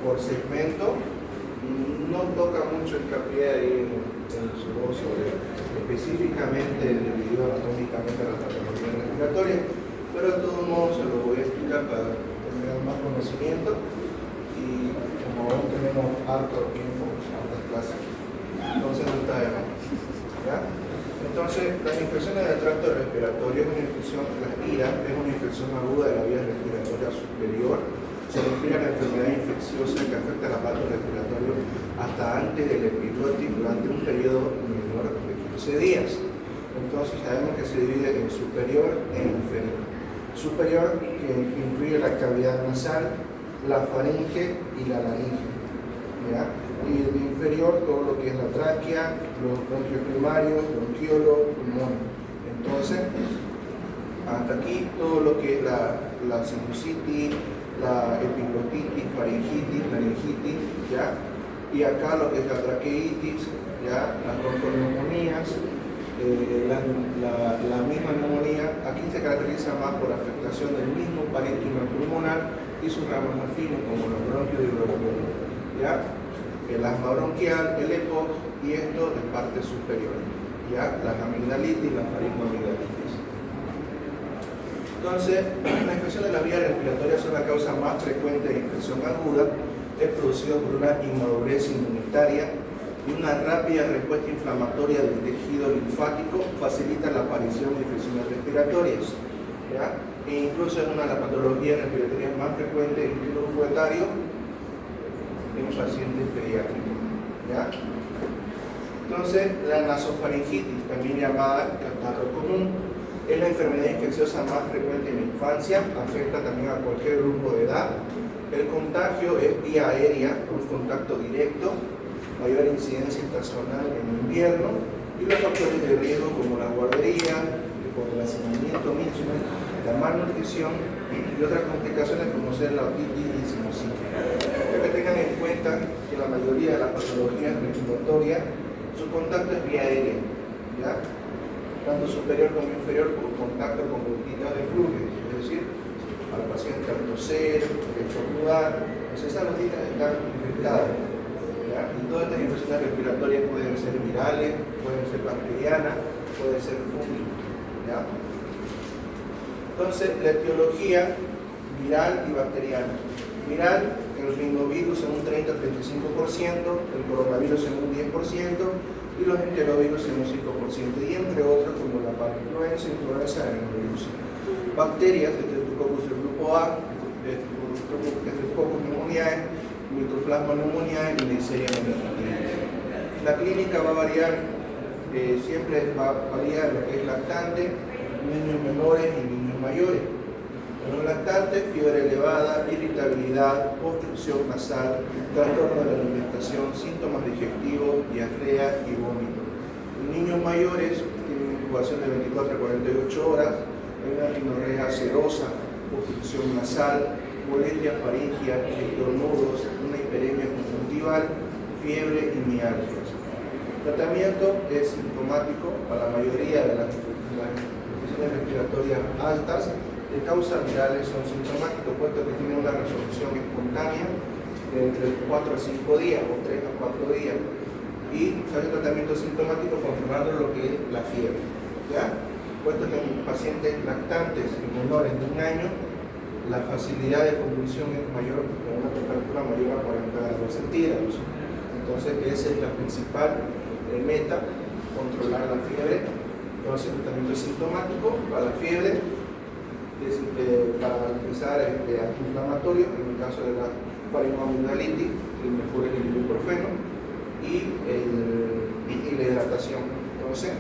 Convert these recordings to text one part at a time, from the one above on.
por segmento. No toca mucho hincapié ahí en su voz sobre específicamente debido anatómicamente a la patología respiratoria, pero de todos modos se lo voy a explicar para tener más conocimiento y como aún tenemos harto tiempo, hartas clases, entonces no está de más, ¿ya? Entonces, las infecciones del tracto respiratorio es una infección, la IRA es una infección aguda de la vía respiratoria superior. Se refiere a la enfermedad infecciosa que afecta el aparato respiratorio hasta antes del epiglotis durante un periodo menor de 15 días. Entonces sabemos que se divide en superior e inferior. Superior, que incluye la cavidad nasal, la faringe y la laringe, ¿ya? Y el inferior, todo lo que es la tráquea, los bronquios primarios, bronquiolos, pulmones. Entonces, hasta aquí todo lo que es la sinusitis, la epiglotitis, faringitis, laringitis, ¿ya? Y acá lo que es la traqueitis, ¿ya? Las bronconeumonías, la misma neumonía, aquí se caracteriza más por afectación del mismo parénquima pulmonar y sus ramas más finas, como los bronquios y bronquiolos, ¿ya? El asma bronquial, el EPOC y esto de parte superior, ¿ya? Las amigdalitis, las faringoamigdalitis. Entonces, la infección de las vías respiratorias son la causa más frecuente de infección aguda, es producido por una inmadurez inmunitaria y una rápida respuesta inflamatoria del tejido linfático facilita la aparición de infecciones respiratorias, ¿ya? E incluso es una de las patologías respiratorias más frecuentes en el grupo etario en pacientes pediátricos, ¿ya? Entonces, la nasofaringitis, también llamada catarro común, es la enfermedad infecciosa más frecuente en la infancia, afecta también a cualquier grupo de edad. El contagio es vía aérea, un contacto directo, mayor incidencia estacional en invierno, y los factores de riesgo como la guardería, el hacinamiento mismo, la malnutrición y otras complicaciones como ser la otitis y sinusitis. Quiero que tengan en cuenta que la mayoría de las patologías respiratorias, su contacto es vía aérea, ¿ya? Tanto superior como inferior por contacto con gotitas de fluidos, es decir, al paciente al toser, al estornudar, pues esas gotitas están infectadas, ¿ya? Y todas estas infecciones respiratorias pueden ser virales, pueden ser bacterianas, pueden ser fúngicas, ¿ya? Entonces, la etiología viral y bacteriana. Viral, el rinovirus en un 30-35%, el coronavirus en un 10%, y los enterovirus en un 5%, y entre otros como la parainfluenza, influenza, adenovirus. Bacterias, Streptococcus del grupo A, Streptococcus pneumoniae, Mycoplasma pneumoniae y Neisseria meningitis. La clínica va a variar, siempre va a variar lo que es lactante, niños menores y niños mayores. En los lactantes, fiebre elevada, irritabilidad, obstrucción nasal, trastorno de la alimentación, síntomas digestivos, diarrea y vómito. En niños mayores tienen incubación de 24 a 48 horas, hay una rinorrea serosa, obstrucción nasal, molestias faringias, estornudos, una hiperemia conjuntival, fiebre y mialgias. El tratamiento es sintomático para la mayoría de las infecciones respiratorias altas. De causas virales son sintomáticos, puesto que tienen una resolución espontánea de entre 4 a 5 días o 3 a 4 días. Y se hace tratamiento sintomático controlando lo que es la fiebre, ¿ya? Puesto que en pacientes lactantes y menores de 1 año, la facilidad de convulsión es mayor, con una temperatura mayor a 40 grados centígrados. Entonces, esa es la principal meta, controlar la fiebre. Entonces, el tratamiento es sintomático para la fiebre, para utilizar antiinflamatorio, en el caso de la faringoamigdalitis, el mejor es el ibuprofeno y la hidratación. Entonces,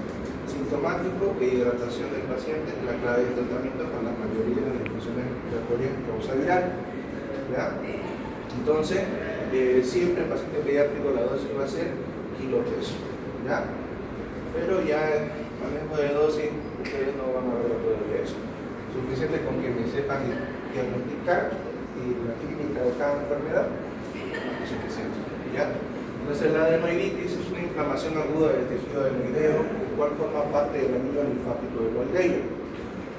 sintomático e hidratación del paciente es la clave del tratamiento para la mayoría de las infecciones respiratorias de causa viral, ¿ya? Entonces, siempre en paciente pediátrico la dosis va a ser kilopeso, ¿ya? Pero ya manejo de dosis, ustedes no van a ver todavía eso. Suficiente con que me sepan diagnosticar y la clínica de cada enfermedad es suficiente, ¿ya? Entonces, la adenoiditis es una inflamación aguda del tejido adenoideo, el cual forma parte del anillo linfático del Waldeyer.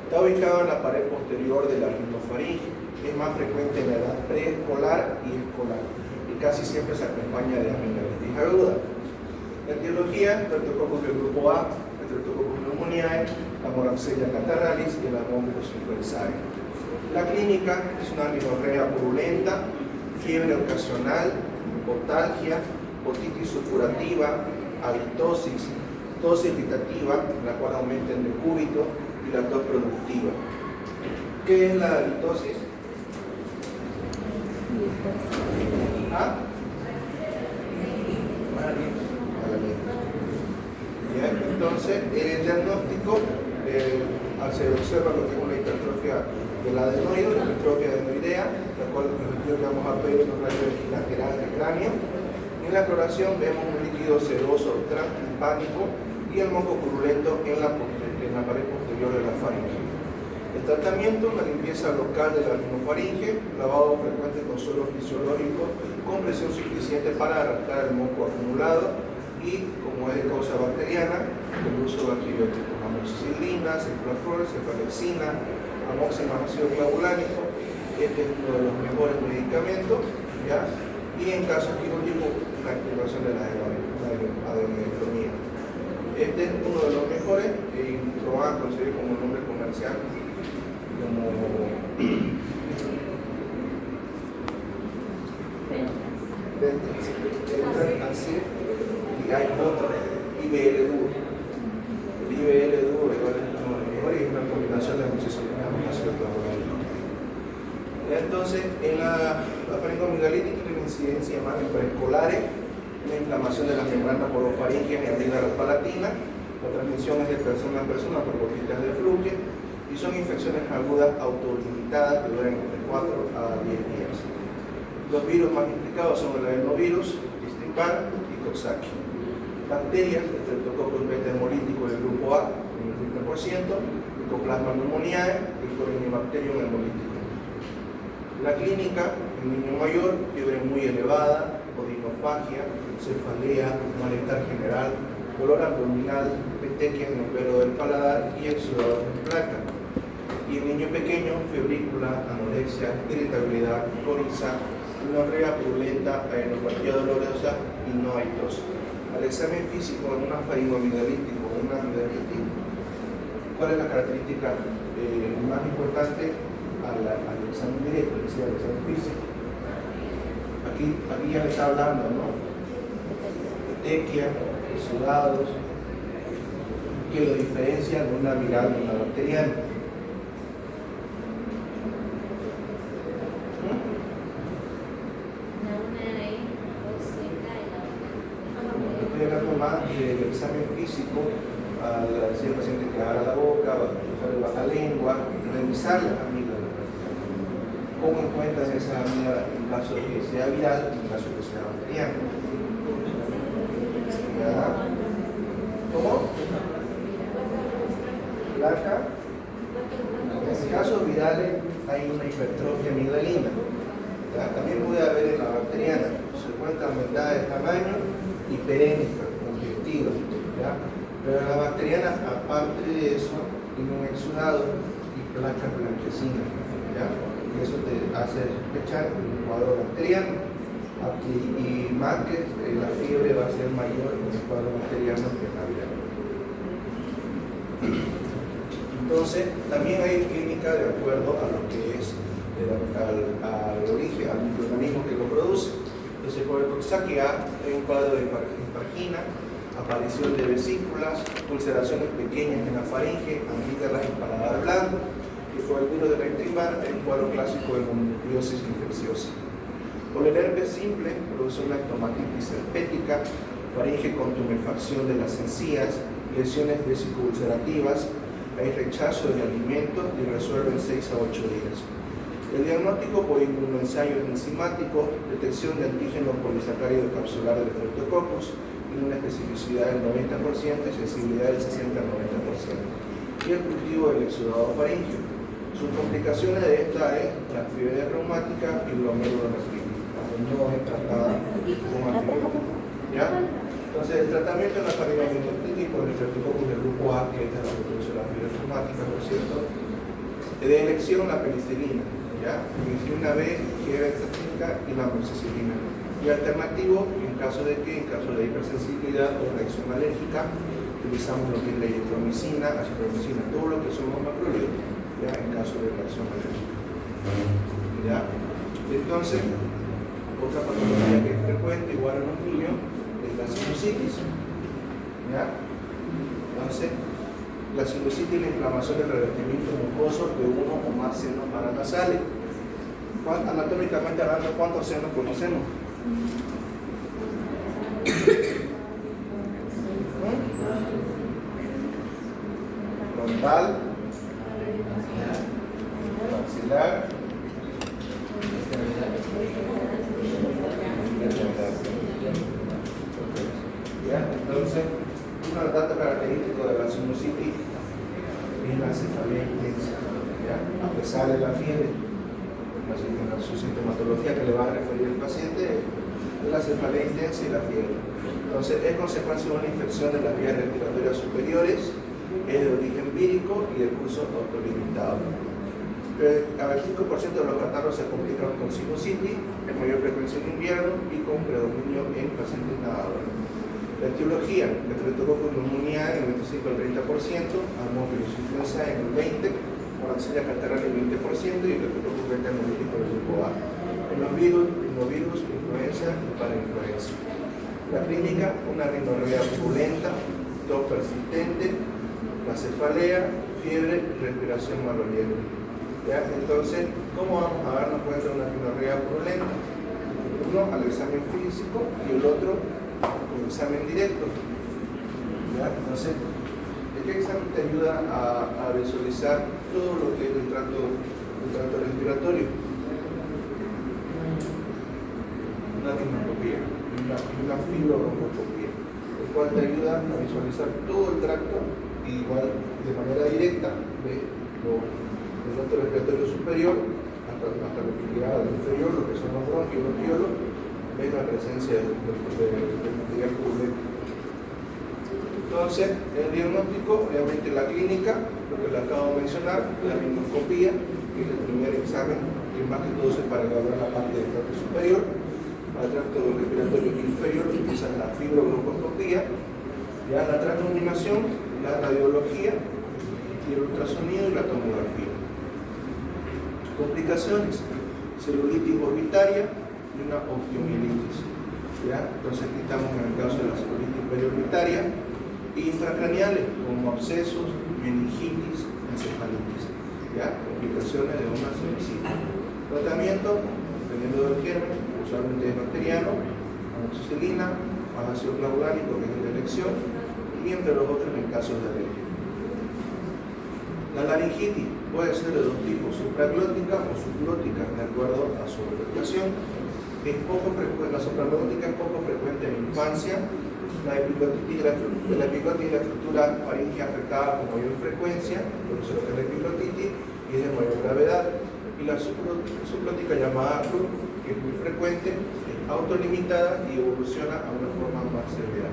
Está ubicado en la pared posterior de la rinofaringe, es más frecuente en la edad preescolar y escolar. casi siempre se acompaña de amigdalitis aguda. La etiología, Streptococcus del grupo A, Streptococcus pneumoniae, la Moraxella catarrhalis y el Haemophilus influenzae. La clínica es una rinorrea purulenta, fiebre ocasional, otalgia, otitis supurativa, halitosis, tos irritativa, la cual aumenta en decúbito, y la tos productiva. ¿Qué es la halitosis? ¿Ah? Bien, entonces, el diagnóstico, se observa lo que es una hipertrofia del adenoide, una hipertrofia adenoidea, la cual que vamos a ver en los rayos laterales del cráneo. En la exploración vemos un líquido sedoso transtimpánico y el moco purulento en la pared posterior de la faringe. El tratamiento, la limpieza local de la rinofaringe, lavado frecuente con suelo fisiológico con presión suficiente para arrastrar el moco acumulado y, como es de causa bacteriana, el uso de antibióticos, amoxicilina, cefalexor, cefalexina, amoxicilina, ácido clavulánico. Este es uno de los mejores medicamentos, ¿ya? Y en casos quirúrgicos, la activación de la adenoidectomía. Este es uno de los mejores, y lo van a conseguir como nombre comercial, como así, y hay otro, IBL duro. El IBL duro igual es uno de los mejores y es una combinación de amoxicilina con ácido clavulánico. Entonces, en la faringoamigdalitis tiene una incidencia más en preescolares, una inflamación de las membranas porofaringeas y amígdalas palatinas. La transmisión es de persona a persona por gotitas de flujo y son infecciones agudas autolimitadas que duran entre 4 a 10 días. Los virus más implicados son el adenovirus, Distemper y Coxsackie. Bacterias, el Streptococcus beta hemolítico del grupo A, en el 30%, Mycoplasma pneumoniae y Corynebacterium hemolítico. La clínica, en niño mayor, fiebre muy elevada, odinofagia, cefalea, malestar general, dolor abdominal, petequias en el pelo del paladar y exudados en placa. Y el niño pequeño, febrícula, anorexia, irritabilidad, coriza, rinorrea purulenta, adenopatía dolorosa y no hay tos. Al examen físico en una faringoamigdalitis o una amigdalitis, ¿cuál es la característica más importante al examen directo, es decir, al examen físico? Aquí ya le está hablando, ¿no? Petequia, exudados, que lo diferencia de una viral de una bacteriana. Estoy hablando más del examen físico, al decir al paciente que abra la boca, usar el bajalengua, revisar las amígdalas. ¿Cómo encuentras esa amígdala en caso de que sea viral y en caso de que sea bacteriana? ¿Cómo? Placa. En casos virales hay una hipertrofia amigdalina. ¿Ya? También puede haber en la bacteriana. Se encuentra aumentada de tamaño y perénica, congestiva. ¿Ya? Pero en la bacteriana, aparte de eso, tiene un exudado y placas blanquecinas. ¿Ya? Y eso te hace sospechar un cuadro bacteriano. Y más que la fiebre va a ser mayor en el cuadro bacteriano que en la viral. Entonces, también hay clínica de acuerdo a lo que es al origen, al microorganismo que lo produce. Entonces, por el Coxsackie hay un cuadro de hipargina, aparición de vesículas, ulceraciones pequeñas en la faringe, amígdalas y paladar blando. Y por el virus de la Epstein-Barr hay un cuadro clásico de mononucleosis infecciosa. Por el herpes simple, produce una estomatitis herpética, faringe con tumefacción de las encías, lesiones vesicoulcerativas, hay rechazo del alimento y resuelve en 6 a 8 días. El diagnóstico por inmunoensayo enzimático, detección de antígeno polisacárido capsular del Streptococcus, tiene una especificidad del 90% y sensibilidad del 60 al 90%. Y el cultivo del exudado faríngeo. Sus complicaciones de esta es la fiebre reumática y glomerulonefritis, no es tratada con antibióticos. ¿Ya? Entonces, el tratamiento de la faringoamigdalitis por el Streptococcus del grupo A, que es la que produce la fiebre reumática, por cierto, de elección la penicilina, ¿ya? Penicilina B, fiebre técnica y la amoxicilina. Y alternativo, en caso de hipersensibilidad o reacción alérgica, utilizamos lo que es la erythromicina, acitromicina, todo lo que son los macrólidos, ya en caso de reacción alérgica. ¿Ya? Entonces, otra patología que es frecuente, igual en los niños, es la sinusitis. ¿Ya? Entonces, la sinusitis es la inflamación del revestimiento mucoso de uno o más senos paranasales. Anatómicamente hablando, ¿cuántos senos conocemos? Frontal, maxilar, ¿ya? Entonces, uno de los datos característicos de la sinusitis es la cefalea intensa, ¿ya? A pesar de la fiebre, su sintomatología que le va a referir el paciente es la cefalea intensa y la fiebre. Entonces, es consecuencia de una infección de las vías respiratorias superiores, es de origen vírico y de curso autolimitado. A ver, 5% de los catarros se complican con sinusitis, en mayor frecuencia en invierno y con predominio en pacientes nadadores. La etiología, el estreptococcus pneumoniae en el 25 al 30%, Haemophilus influenza en el 20%, Moraxella catarrhae en el 20% y el estreptococcus beta hemolítico en el grupo A. En los virus, influenza y parainfluenza. La clínica, una rinorrea purulenta, tos persistente, la cefalea, fiebre y respiración maloliente. ¿Ya? Entonces, ¿cómo vamos a darnos cuenta de una rinorrea purulenta? Uno al examen físico y el otro un examen directo. ¿Ya? Entonces, este examen te ayuda a visualizar todo lo que es el tracto respiratorio. Una rhinoscopía, una fibrobroncoscopía, el cual te ayuda a visualizar todo el tracto y igual de manera directa del tracto respiratorio superior hasta lo que llega al inferior, lo que son los bronquios y los piolos, ves la presencia del material purulento. Entonces, el diagnóstico, obviamente la clínica, lo que le acabo de mencionar, la rhinoscopía, que es el primer examen, que más que todo es para evaluar la parte del tracto superior. Para el tracto respiratorio inferior utilizan la fibrobroncoscopía, ya la transluminación, la radiología, y el ultrasonido y la tomografía. Complicaciones, celulitis orbitaria y una osteomielitis. ¿Ya? Entonces aquí estamos en el caso de la celulitis periorbitaria, intracraneales como abscesos, meningitis, encefalitis. ¿Ya? Complicaciones de una sinusitis. Tratamiento, dependiendo del germen, usualmente es bacteriano, amoxicilina, ácido clavulánico, que es de elección, y entre los otros en casos de alergia. La laringitis puede ser de dos tipos, supraglótica o subglótica, de acuerdo a su afectación. La supraglótica es poco frecuente en la infancia. La epiglotitis y la estructura faríngea afectada con mayor frecuencia, por eso es la epiglotitis, y es de mayor gravedad. Y la subglótica llamada ACLU, que es muy frecuente, es autolimitada y evoluciona a una forma más severa.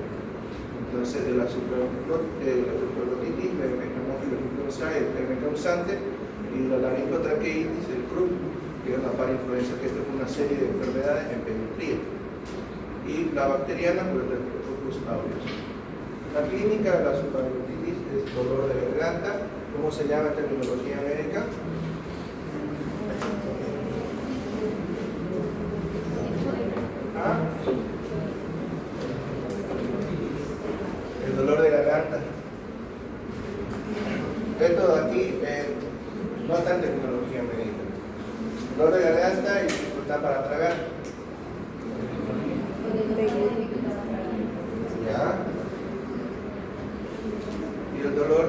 Entonces, de la supraglótitis, la Haemophilus influenzae, el germen causante, y la laringotraqueitis, el CRUP, que es la parainfluenza, que es una serie de enfermedades en pediatría. Y la bacteriana, pues, el Streptococcus aureus. La clínica de la supraglótitis es dolor de garganta. ¿Cómo se llama en terminología médica? ¿Ah? El dolor de garganta. Esto de aquí no está en terminología médica. Dolor de garganta y dificultad para tragar. ¿Ya? Y el dolor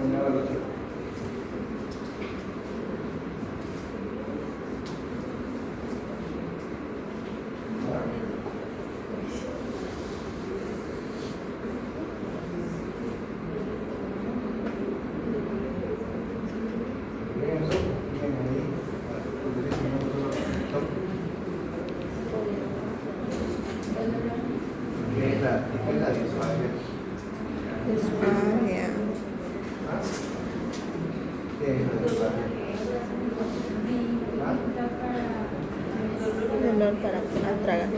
no, el otro. dolor para al tragar.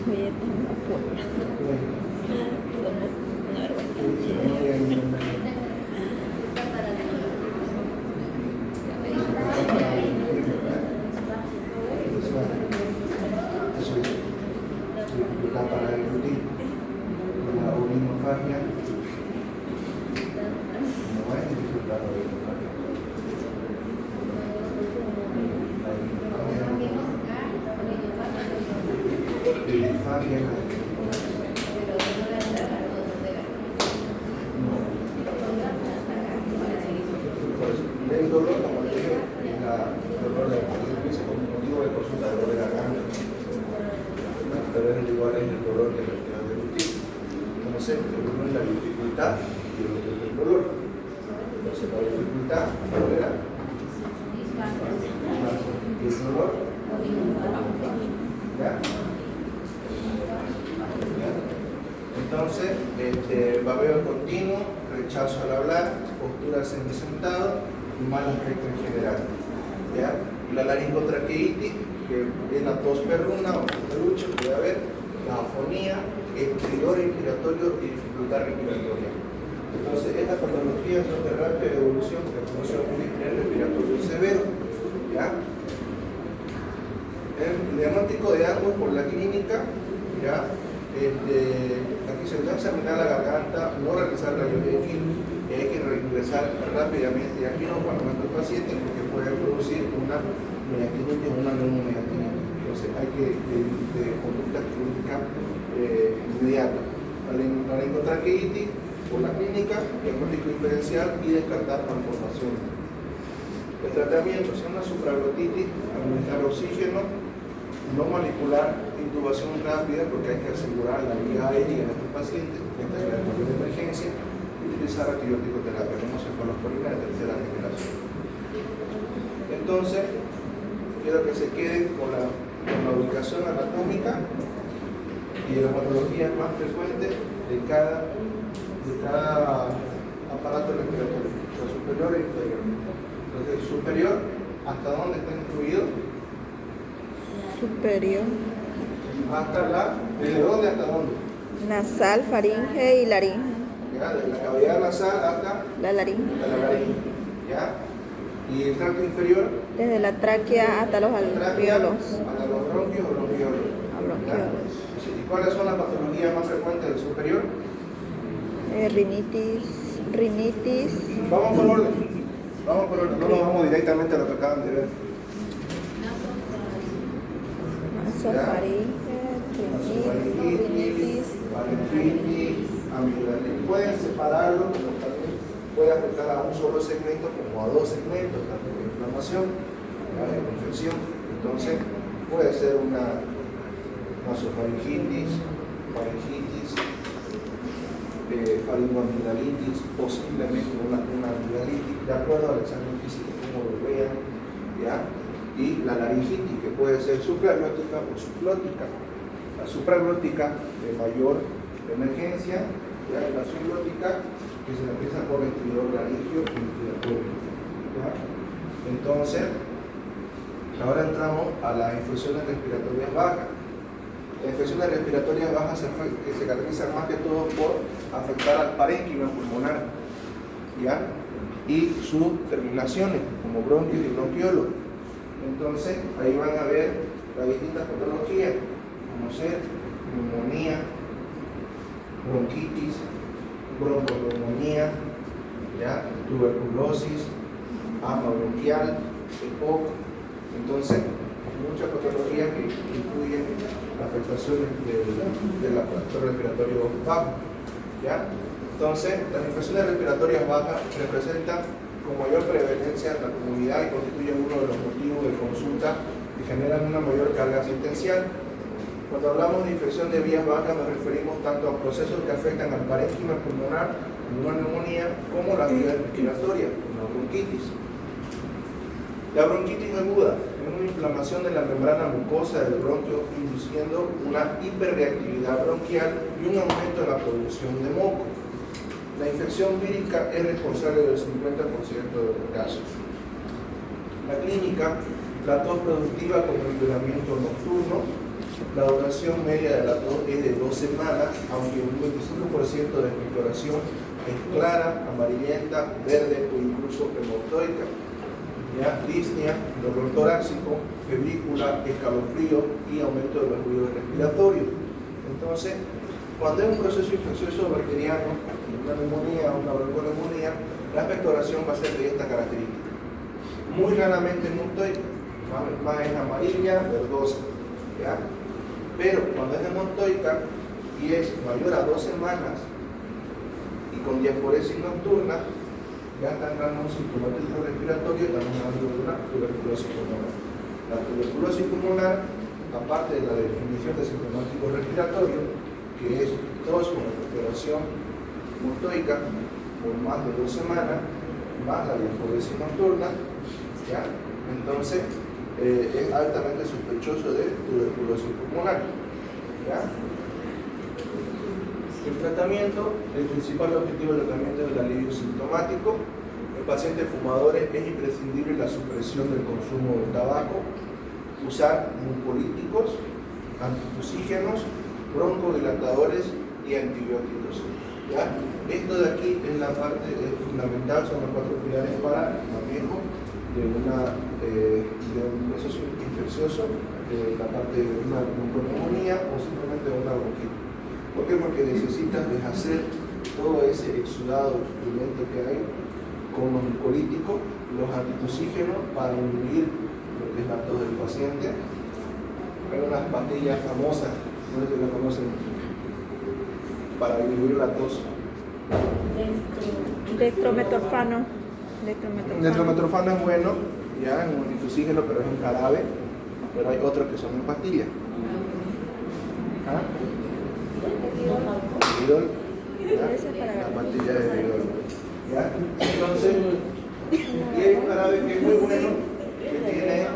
Oye, tengo una pulga. Una vergüenza. La paraglutis, la urinofagia, no es dificultad la urinofagia. La bilifagia, el dolor, como le dije, es el dolor de como motivo de consulta de dolor de garganta. Pero es igual es el dolor que la dermatitis. Entonces, uno es la dificultad y lo otro es el dolor. Entonces, la dificultad, ¿cuál era? Y el dolor. ¿Ya? ¿Ya? Entonces, babeo continuo, rechazo al hablar, postura semisentado y mal aspecto en general. ¿Ya? La laringotraqueitis, que es la tos perruna o peluche, puede haber la afonía, estridor inspiratorio y dificultad respiratoria. Entonces, estas patologías son de rápida evolución que producen un distrés respiratorio severo. ¿Ya? El diagnóstico de ambos por la clínica, ¿ya? Aquí se va a examinar la garganta, no realizar rayos X, hay que regresar rápidamente a quirófano a nuestro paciente porque puede producir una megaquinitis o una neumomegaquinitis. Entonces hay que de conducta clínica inmediata. La laringotraqueitis por la clínica, diagnóstico diferencial y descartar malformación. El tratamiento es una supraglotitis, administrar oxígeno, no manipular, intubación rápida porque hay que asegurar la vía aérea de estos pacientes, esta es la mayor emergencia, y utilizar antibiótico terapia, como cefalosporina de tercera generación. Entonces, quiero que se queden con la ubicación anatómica y de las patologías más frecuentes de cada aparato respiratorio, superior e inferior. Entonces, superior, ¿hasta dónde está incluido? Superior. Hasta ¿desde dónde hasta dónde? Nasal, faringe y laringe. ¿Ya? Desde la cavidad nasal hasta La laringe. la laringe. ¿Ya? ¿Y el tracto inferior? Desde la tráquea hasta los alveolos. Hasta los bronquios o bronquiolos. Bronquiolos. ¿Y cuáles son las patologías más frecuentes del superior? Rinitis. Vamos por orden. No nos vamos directamente a lo que acaban de ver. Nasofaringe, rinitis. Faringitis, amigdalitis. Pueden separarlo, pero también puede afectar a un solo segmento como a dos segmentos, tanto de inflamación, de infección. Entonces, puede ser una nasofaringitis, faringitis, faringoamigdalitis, posiblemente una amigdalitis, de acuerdo al examen físico, como lo vean, ¿ya? Y la laringitis, que puede ser supraglótica o subglótica. La supraglótica de mayor emergencia, ¿ya? La subglótica que se empieza por el estridor laringio y respiratorio. Entonces, ahora entramos a las infecciones respiratorias bajas. Las infecciones respiratorias bajas se caracterizan más que todo por afectar al parénquima pulmonar, ¿ya? Y sus terminaciones, como bronquios y bronquiolos. Entonces, ahí van a ver las distintas patologías, como ser neumonía, bronquitis, bronconeumonía, ¿ya? Tuberculosis, asma bronquial, EPOC. Entonces, muchas patologías que incluyen afectaciones del aparato respiratorio bajo, ¿ya? Entonces, las infecciones respiratorias bajas representan con mayor prevalencia en la comunidad y constituyen uno de los motivos de consulta que generan una mayor carga asistencial. Cuando hablamos de infección de vías bajas nos referimos tanto a procesos que afectan al parénquima pulmonar, como una neumonía, como las vías respiratorias, como la bronquitis. La bronquitis aguda es una inflamación de la membrana mucosa del bronquio induciendo una hiperreactividad bronquial y un aumento en la producción de moco. La infección vírica es responsable del 50% de los casos. La clínica, la tos productiva con empeoramiento nocturno. La duración media de la tos es de 2 semanas, aunque un 25% de expectoración es clara, amarillenta, verde o incluso hemorroica. Disnea, dolor torácico, febrícula, escalofrío y aumento de los ruidos respiratorios. Entonces, cuando hay un proceso infeccioso bacteriano, una neumonía o una bronconeumonía, la expectoración va a ser de esta característica. Muy raramente hemorroica, más es amarilla, verdosa. ¿Ya? Pero cuando es hemorroica y es mayor a 2 semanas y con diaforesis nocturna, ya está entrando un sintomático respiratorio y estamos hablando de una tuberculosis pulmonar. La tuberculosis pulmonar, aparte de la definición de sintomático respiratorio, que es tos con respiración hemorroica por más de 2 semanas, más la diaforesis nocturna, ¿ya? Entonces es altamente sospechoso de tuberculosis pulmonar. ¿Ya? El tratamiento, el principal objetivo del tratamiento es el alivio sintomático. En pacientes fumadores es imprescindible la supresión del consumo de tabaco, usar mucolíticos, antitusígenos, broncodilatadores y antibióticos. ¿Ya? Esto de aquí es la parte fundamental, son los 4 pilares para el manejo de un proceso infeccioso, la parte de una bronconeumonía o simplemente de una bronquitis. ¿Por qué? Porque necesitas deshacer todo ese exudado violento que hay con los mucolíticos, los antitusígenos para inhibir lo que es la tos del paciente. Hay unas pastillas famosas, no sé si las conocen, para inhibir la tos. Dextrometorfano. Dextrometorfano es bueno, ya es un antitusígeno, pero es un jarabe, pero hay otros que son en pastillas. ¿Ah? Vidol, la pastilla de Vidol. ¿Ya? Entonces, y hay un jarabe que es muy bueno, que tiene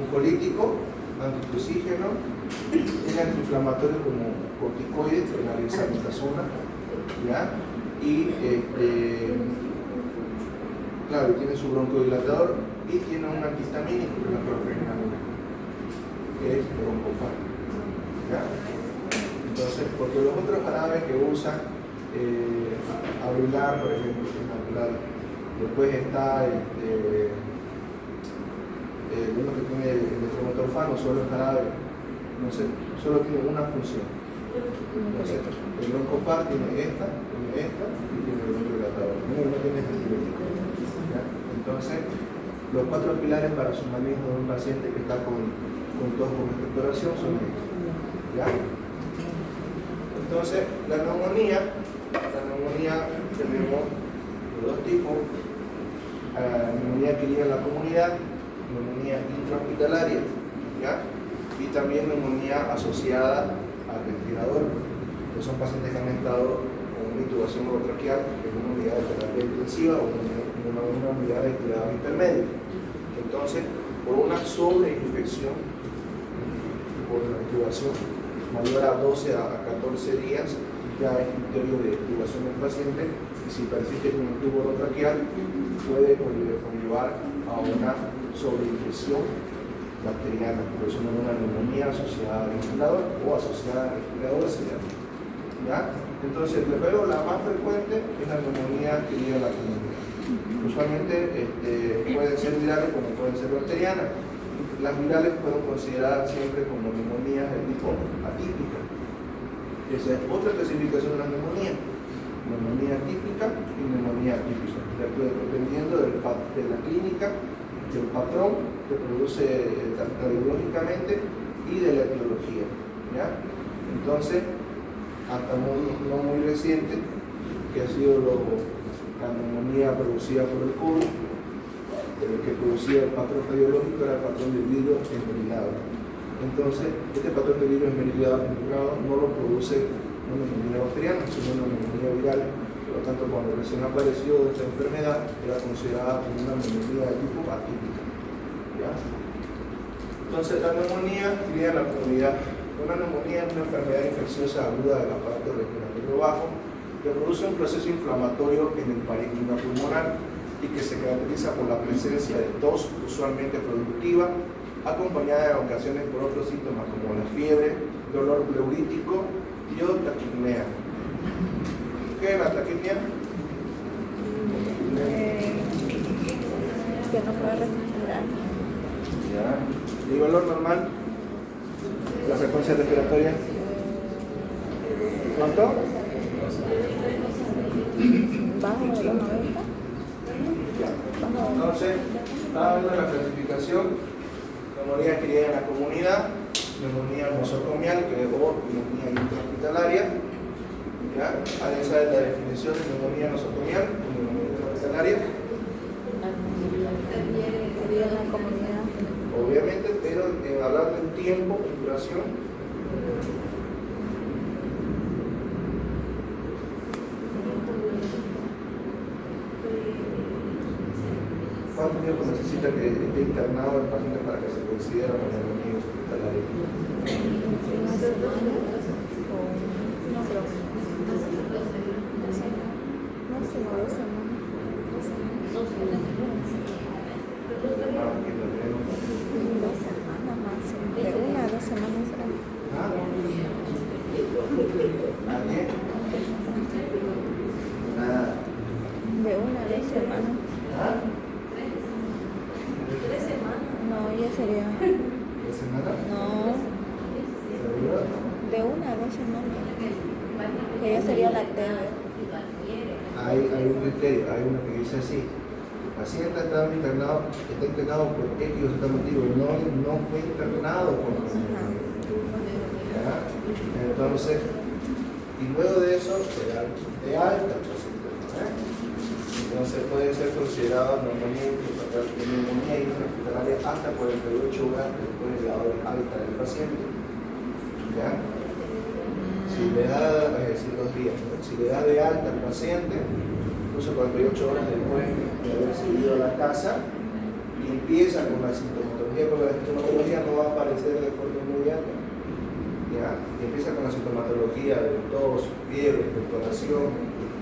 mucolítico, antitusígeno, tiene antiinflamatorio como corticoides, la hexametazona, ¿ya? Y claro, tiene su broncodilatador y tiene un antihistamínico, que es la profesional, que es broncofar. ¿Ya? Entonces, porque los otros jarabes que usan, Abrilar, por ejemplo, que es natural, después está uno que tiene el dextrometorfano, solo es jarabe, no sé, solo tiene una función. Entonces, el broncofar tiene esta y tiene el broncodilatador, no tiene antibiótico. Entonces, los 4 pilares para su manejo de un paciente que está con tos con expectoración son estos. ¿Ya? Entonces, la neumonía tenemos de 2 tipos: neumonía que llega a la comunidad, neumonía intrahospitalaria, ¿ya? Y también neumonía asociada al respirador, que son pacientes que han estado con una intubación orotraqueal en una unidad de terapia intensiva o una unidad de cuidados intermedios. Entonces, por una sobreinfección, por la intubación mayor a 12 a 14 días, ya es criterio de intubación del paciente, y si persiste con un tubo orotraqueal, puede conllevar a una sobreinfección bacteriana, por eso no es una neumonía asociada al ventilador o asociada al respirador se llama. ¿Ya? Entonces, luego la más frecuente es la neumonía que llega a la comunidad. Usualmente pueden ser virales como pueden ser bacterianas. Las virales pueden considerar siempre como neumonías de tipo atípica. Esa es otra clasificación de la neumonía. Neumonía típica y neumonía atípica, dependiendo de la clínica, del patrón que produce radiológicamente y de la etiología. ¿Ya? Entonces, hasta no muy reciente, que ha sido la neumonía producida por el COVID, el que producía el patrón radiológico era el patrón de vidrio esmerilado. Entonces, este patrón de vidrio esmerilado no lo produce una neumonía bacteriana, sino una neumonía viral. Por lo tanto, cuando recién apareció esta enfermedad, era considerada como una neumonía de tipo atípica. ¿Ya? Entonces, la neumonía cría la comunidad. Una neumonía es una enfermedad infecciosa aguda del aparato respiratorio bajo que produce un proceso inflamatorio en el parénquima pulmonar. y que se caracteriza por la presencia de tos usualmente productiva, acompañada en ocasiones por otros síntomas como la fiebre, dolor pleurítico y o taquipnea. ¿Qué es la taquipnea? Que no puede respirar. Ya. ¿Y valor normal? La frecuencia respiratoria. ¿Cuánto? Bajo de los 90. Ya. Entonces, estaba viendo la clasificación: neumonía adquirida en la comunidad, neumonía nosocomial, que es neumonía intrahospitalaria. ¿Ya? ¿Alguien sabe la definición de neumonía nosocomial o neumonía intrahospitalaria? En la comunidad. Obviamente, pero hablar de tiempo y duración. ¿Cuánto tiempo necesita que esté internado el paciente para que se considere una neumonía hospitalaria? Una semana no creo. Máximo 2 semanas. Ah, que lo tenemos. 2 semanas máximo. De 1 a 2 semanas será. Ah, ¿nadie? Nada. De 1 a 2 semanas. ¿Ah? No, ya sería. ¿2 semanas? No, ¿Seguro? de 1 a 2 semanas. Que ya sería la TV. Hay un criterio, hay uno que dice así: el paciente está internado por X o Z motivo, no fue internado por ¿ya? Entonces, y luego de eso se da de alta el paciente, ¿eh? Entonces puede ser considerado neumonía intrahospitalaria hasta 48 horas después de la alta del paciente. ¿Ya? Si le da, es decir, 2 días, ¿no? Si le da de alta al paciente, incluso 48 horas después de haber salido a la casa, y empieza con la sintomatología, porque la sintomatología no va a aparecer de forma inmediata. ¿Ya? Y empieza con la sintomatología de tos, fiebre, expectoración,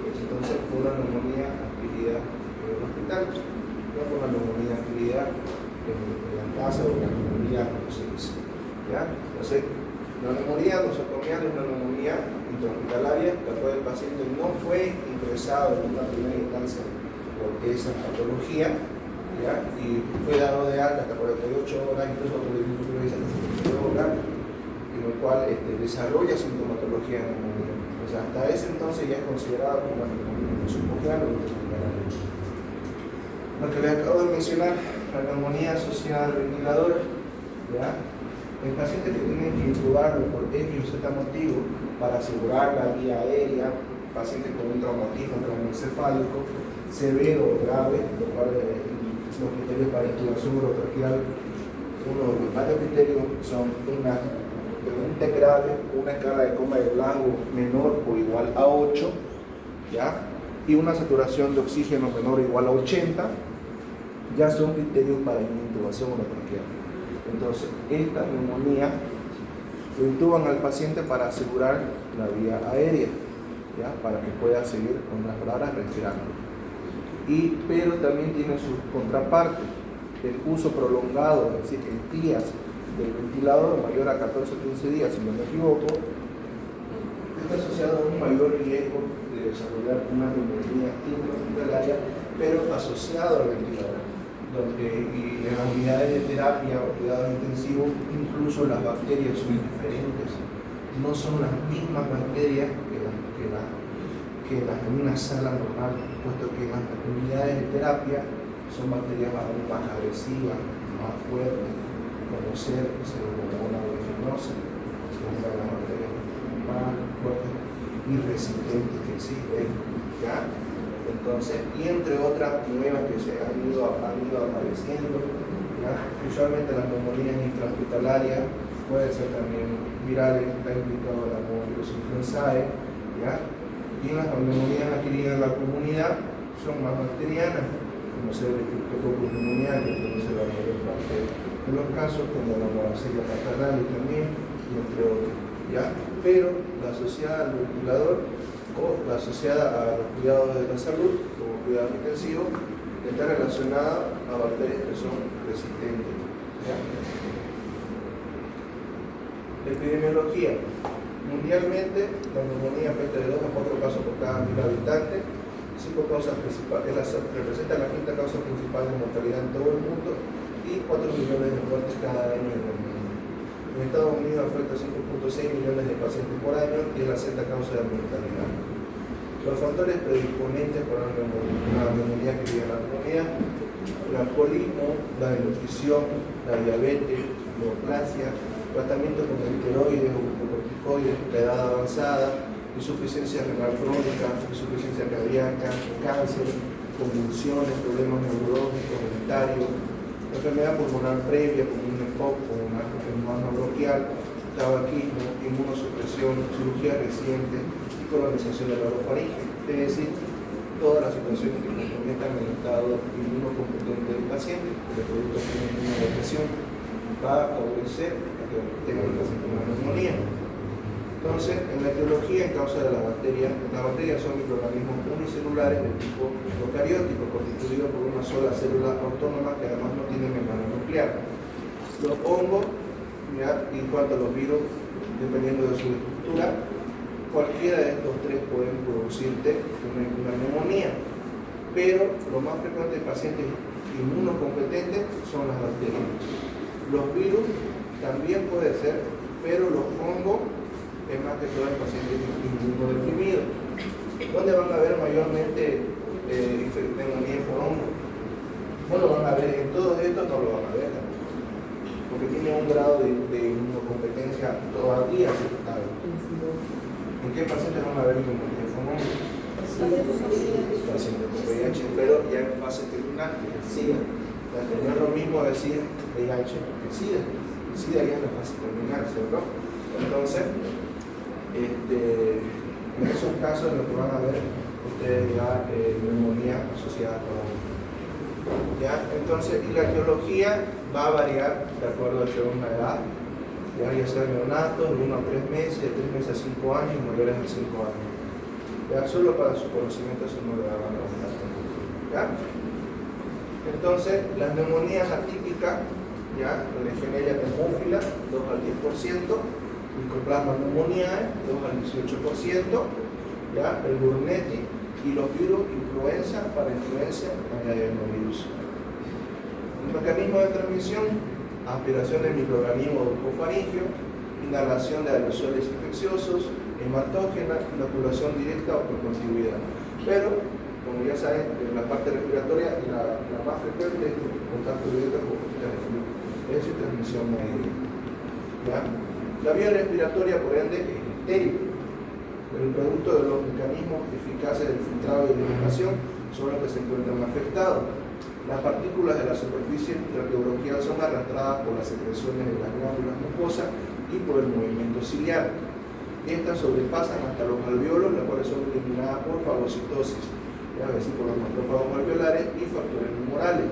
entonces fue una neumonía adquirida en el hospital, no fue una neumonía adquirida en la casa o una neumonía, como se dice. ¿Ya? Entonces, la neumonía nosocomial es una neumonía intrahospitalaria, la cual el paciente no fue ingresado en una primera instancia por esa patología, ¿ya? Y fue dado de alta hasta 48 horas, incluso otro dicen hasta 72 horas, en el cual desarrolla sintomatología de neumonía. O sea, hasta ese entonces ya es considerado como una neumonía nosocomial o intrahospitalaria. Lo que les acabo de mencionar, la neumonía asociada al ventilador, ¿ya? El paciente que tiene que intubarlo por X o Z motivo para asegurar la vía aérea, paciente con un traumatismo craneoencefálico severo o grave, lo cual los criterios para intubación orotraqueal, uno de los varios criterios son un TEC grave, una escala de coma de Glasgow menor o igual a 8, ¿ya? Y una saturación de oxígeno menor o igual a 80, ya son criterios para intubación orotraqueal. Entonces, esta neumonía lo intuban al paciente para asegurar la vía aérea, ¿ya? Para que pueda seguir, con las palabras, respirando. Pero también tiene su contraparte, el uso prolongado, es decir, en días del ventilador mayor a 14 o 15 días, si no me equivoco, está asociado a un mayor riesgo de desarrollar una neumonía intrahospitalaria, pero asociado al ventilador. Y en las unidades de terapia o cuidados intensivos, incluso las bacterias son diferentes. No son las mismas bacterias que las en una sala normal, puesto que las unidades de terapia son bacterias aún más agresivas, más fuertes, como Pseudomonas aeruginosa, que es una de las bacterias más fuertes y resistentes que existen, ¿ya? Entonces, y entre otras nuevas que se han ido apareciendo, ¿ya? Usualmente las neumonías intrahospitalarias pueden ser también virales, está implicado la monovirus influenzae, ¿ya? Y las neumonías adquiridas en la comunidad son más bacterianas, como ser el Cryptococcus pneumoniae, que produce la mayor parte de los casos, como la Moraxella paternale también, y entre otros, ¿ya? Pero la asociada al ventilador o la asociada a los cuidados de la salud, como cuidados intensivos, está relacionada a bacterias que son resistentes. ¿Ya? Epidemiología. Mundialmente, la neumonía afecta de 2 a 4 casos por cada 1000 habitantes. 5 causas principales, representa la quinta causa principal de mortalidad en todo el mundo y 4 millones de muertes cada año en el mundo. En Estados Unidos afecta a 5.6 millones de pacientes por año y es la sexta causa de mortalidad. Los factores predisponentes para la neumonía, que viene la neumonía: el alcoholismo, la desnutrición, la diabetes, neoplasia, tratamiento con esteroides o glucocorticoides, la edad avanzada, insuficiencia renal crónica, insuficiencia cardíaca, cáncer, convulsiones, problemas neurológicos, hereditarios, enfermedad pulmonar previa como un EPOC, como una neumonía bronquial, tabaquismo, inmunosupresión, cirugía reciente y colonización de la orofaringe, es decir, todas las situaciones que comprometan el estado inmunocompetente del paciente, el producto de una inmunodepresión va a favorecer a que tenga el paciente una neumonía. Entonces, en la etiología, en causa de las bacterias son microorganismos unicelulares de tipo procariótico, constituidos por una sola célula autónoma que además no tiene membrana nuclear. Los hongos, ¿ya? Y en cuanto a los virus, dependiendo de su estructura, cualquiera de estos tres pueden producirte una neumonía, pero lo más frecuente en pacientes inmunocompetentes son las bacterias. Los virus también puede ser, pero los hongos es más que todo el paciente inmunodeprimido. ¿Dónde van a ver mayormente neumonía por hongo? No lo van a ver, en todos estos no lo van a ver, porque tiene un grado de inmunocompetencia todavía aceptable. ¿En qué pacientes van a ver neumonía por hongo? Pacientes con VIH, pero ya en fase terminal, SIDA. No es lo mismo decir VIH que SIDA. SIDA ya en la fase terminal, ¿cierto? Entonces, en esos casos en los que van a ver ustedes ya neumonía asociada con ¿ya? Entonces, y la etiología va a variar de acuerdo a según la edad, ya sea neonatos de 1 a 3 meses, de 3 meses a 5 años y mayores a 5 años. Ya, solo para su conocimiento, eso no le van a preguntar. ¿Ya? Entonces, las neumonías atípicas, ya, la Legionella pneumófila, 2 al 10%, Mycoplasma pneumoniae, 2 al 18%, ya, el Burnetti y los virus influenza, para influencia, adenovirus. El mecanismo de transmisión: aspiración de microorganismos bucofaringio, inhalación de aerosoles infecciosos, hematógena, inoculación directa o por contigüidad. Pero, como ya saben, en la parte respiratoria, la más frecuente es el contacto directo con gotitas de flujo. Es su transmisión médica. ¿Ya? La vía respiratoria, por ende, es estéril. El producto de los mecanismos eficaces del filtrado y eliminación son los que se encuentran afectados. Las partículas de la superficie traqueobronquial son arrastradas por las secreciones de las glándulas mucosas y por el movimiento ciliar. Estas sobrepasan hasta los alveolos, las cuales son eliminadas por fagocitosis, es decir, por los macrófagos alveolares y factores humorales.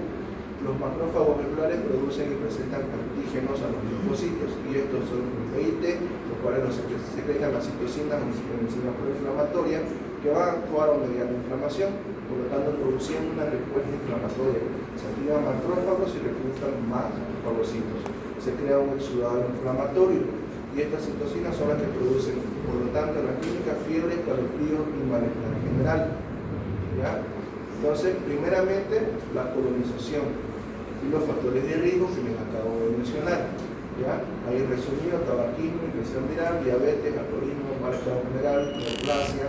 Los macrófagos alveolares producen y presentan antígenos a los linfocitos, y estos son los PIT, los cuales secretan las citocinas o enzimas proinflamatorias que van a actuar o mediar la inflamación, por lo tanto produciendo una respuesta inflamatoria. Se activan macrófagos y reclutan más fagocitos. Se crea un exudado inflamatorio, y estas citocinas son las que producen, por lo tanto, en la clínica, fiebre, escalofrío y malestar general. ¿Ya? Entonces, primeramente, la colonización y los factores de riesgo que les acabo de mencionar. ¿Ya? Hay resumido: tabaquismo, infección viral, diabetes, alcoholismo, mal estado general, neoplasia.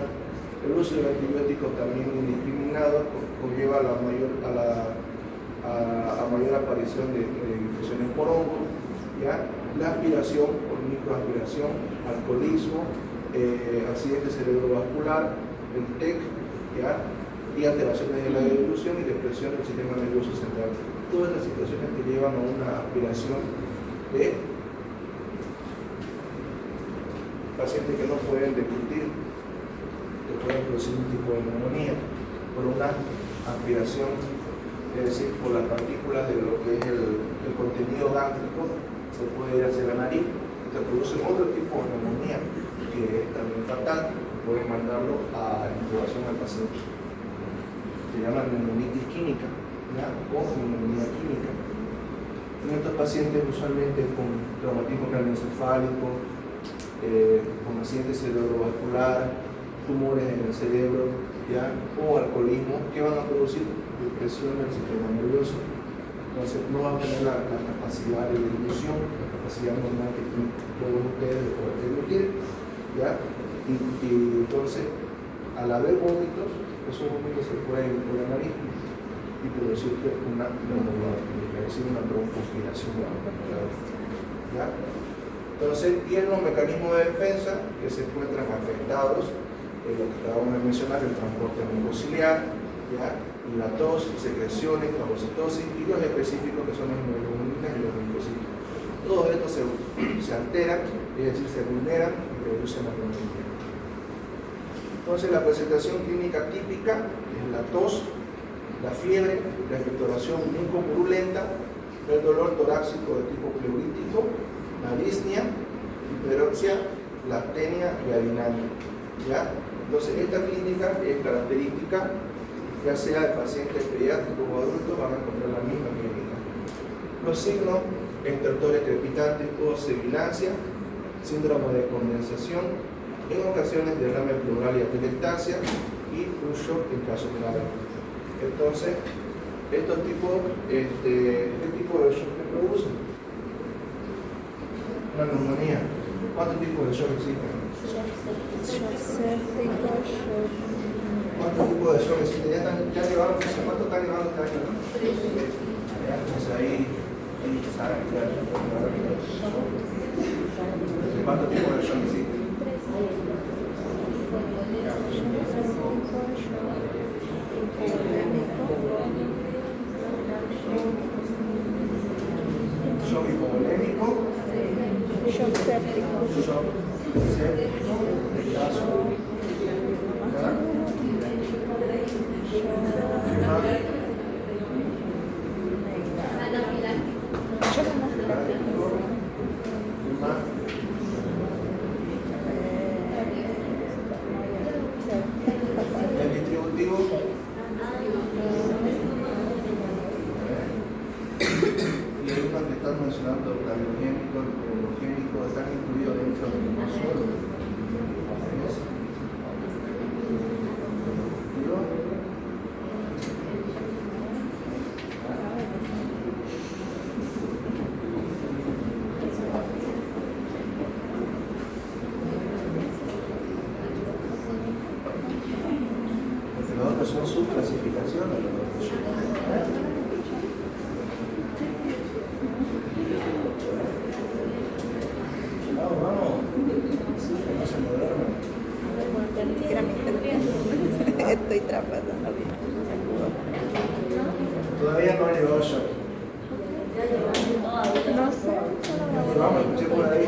El uso de antibióticos también indiscriminado conlleva a mayor aparición de infecciones por hongo. ¿Ya? La aspiración por microaspiración, alcoholismo, accidente cerebrovascular, el TEC, ¿ya? Y alteraciones de la dilución y depresión del sistema nervioso central. Todas las situaciones que llevan a una aspiración de pacientes que no pueden deglutir, que pueden producir un tipo de neumonía por una aspiración, es decir, por las partículas de lo que es el contenido gástrico, se puede ir hacia la nariz, que producen otro tipo de neumonía, que es también fatal, pueden mandarlo a intubación al paciente. Se llama neumonitis química. ¿ya? O neumonía química. En estos pacientes usualmente con traumatismo craneoencefálico, con accidente cerebrovascular, tumores en el cerebro, ¿ya? O alcoholismo, que van a producir depresión del sistema nervioso. Entonces no van a tener la capacidad de dilución, la capacidad normal que tienen todos ustedes de poder diluir, ¿ya? Y entonces, al haber vómitos, esos vómitos se pueden ir por la nariz y producir una neumonía, es decir, una broncoaspiración, ¿ya? Entonces, tienen los mecanismos de defensa que se encuentran afectados en lo que acabamos de mencionar, el transporte mucociliar, ¿ya? La tos, secreciones, fagocitosis y los específicos que son las inmunoglobulinas y los linfocitos. Todo esto se altera, es decir, se vulnera y reduce la bronquitis. Entonces, la presentación clínica típica es la tos, la fiebre, la expectoración mucopurulenta, el dolor torácico de tipo pleurítico, la disnea, hiperoxia, la apnea y adinamia, ¿ya? Entonces, esta clínica es característica, ya sea de pacientes pediátricos o adultos, van a encontrar la misma clínica. Los signos: estertores crepitantes o sibilancia, síndrome de condensación, en ocasiones derrame pleural y atelectasia y un shock en casos graves. Entonces, ¿qué tipo de shock se producen? Una neumonía. ¿Cuántos tipos de shock existen? Shock séptico, shock. ¿Cuántos tipos de shock existen? Ya llevaron, ¿cuánto están llevando este año? Entonces ahí saben que ¿cuántos tipos de shock existen? Shock hipovolémico, Shock séptico. shock séptico, de caso, el distributivo, y ahí cuando están mencionando el biogénico, el neurogénico, están incluidos dentro del mismo suelo. Los otros son subclasificaciones. Vamos. No se me duerman. Estoy trabajando bien. Todavía no ha llegado shock. No sé. Vamos, escuché por ahí.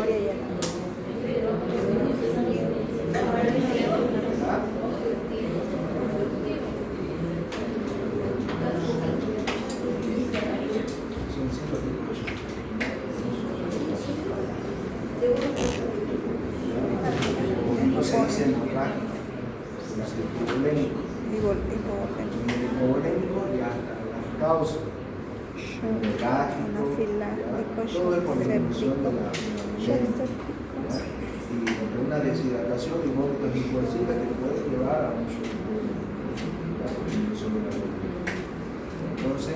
¿Ah? Son 5 tipos de shock. No se dice hemorrágico, se dice hipovolémico. Hipovolémico ya está las causas. Anafiláctico, Todo es por shock disminución de séptico. la Shock séptico. y una deshidratación y vómitos impulsivos que puede llevar a un shock. Entonces,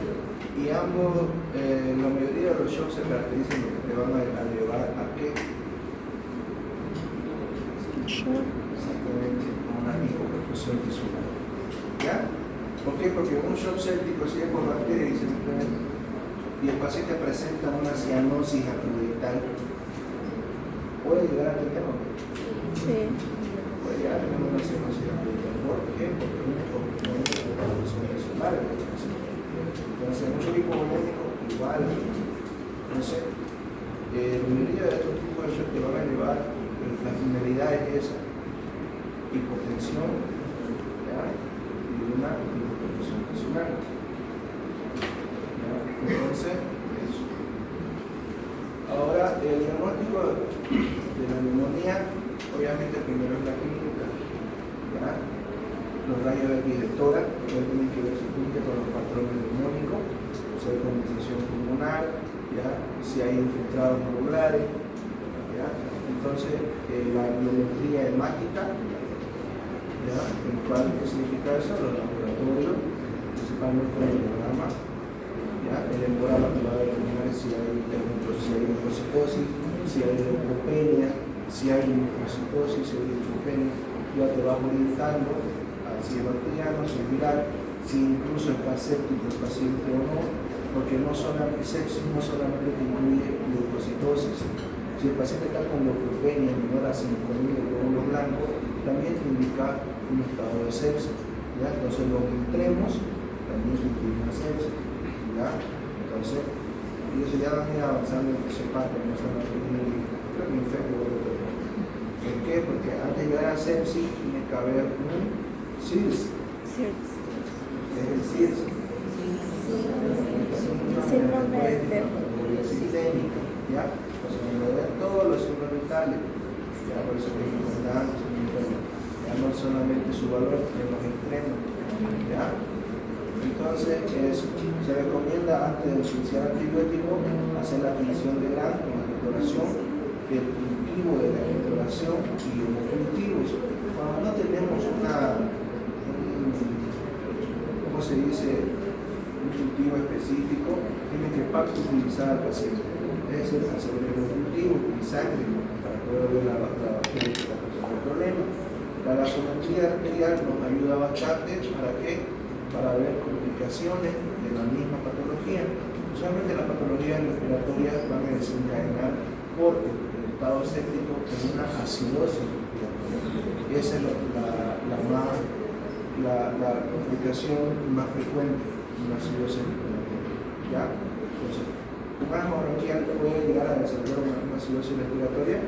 y ambos, la mayoría de los shocks se caracterizan porque te van a llevar a qué? Shock. Exactamente, a una hipoperfusión tisular. ¿Ya? ¿Por qué? Porque un shock séptico sigue por bacterias y el paciente presenta una cianosis acrudental. Puede llegar a tener, ¿no? Sí. Puede llegar a tener una cianosis acrudental. ¿Por qué? Porque es una hipoperfusión tisular. Entonces, mucho hipovolémico igual. Entonces, la mayoría de estos tipos de shock te van a llevar, la finalidad es esa: hipotensión, ¿ya? Y una hipoperfusión tisular. Entonces, eso. Ahora, el diagnóstico de la neumonía, obviamente primero es la clínica, ¿ya? los rayos X de tórax, que tienen que ver simplemente con los patrones neumónicos, si hay condensación pulmonar, ¿ya? Si hay infiltrados globulares, ¿ya? Entonces, la biometría hemática, ¿ya? ¿Qué significa eso? Los laboratorios, principalmente el hemograma, ¿ya? El hemograma te va a determinar si hay leucocitosis, si hay leucopenia, si hay linfocitosis, si hay linfopenia, ya te va orientando a si es bacteriano, si es viral, si incluso está séptico el paciente o no, porque no solamente sepsis no solamente incluye leucocitosis. Si el paciente está con leucopenia menor a 5.000 de glóbulos blancos, también indica un estado de sepsis, ¿ya? Entonces los extremos también incluyen una sepsis, ¿ya? Entonces, ellos ya van a ir avanzando en ese parte, no solamente un infecto. ¿Por qué? Porque antes de llegar a sepsis tiene que haber un SIRS. Es el SIRS. Síndrome de sistémica, ¿ya? Entonces, cuando ven todos los signos vitales, ya por eso que es importante, ya no solamente su valor en los extremos, ¿ya? Entonces, se recomienda antes de iniciar antibiótico hacer la adquisición de gran con la exploración del cultivo de la exploración y los cultivos. Cuando no tenemos ¿cómo se dice? Un cultivo específico, tiene que utilizar al paciente. Es decir, hacer un cultivo y sangre para poder ver la bacteria que está causando el problema. La gasometría arterial nos ayuda bastante para qué? Para ver complicaciones de la misma patología. Usualmente las patologías respiratorias van a desencadenar por el estado séptico en una acidosis respiratoria. Esa es la complicación más frecuente, una acidosis respiratoria. ¿Ya? Entonces, un asma bronquial puede llegar a desarrollar una acidosis respiratoria.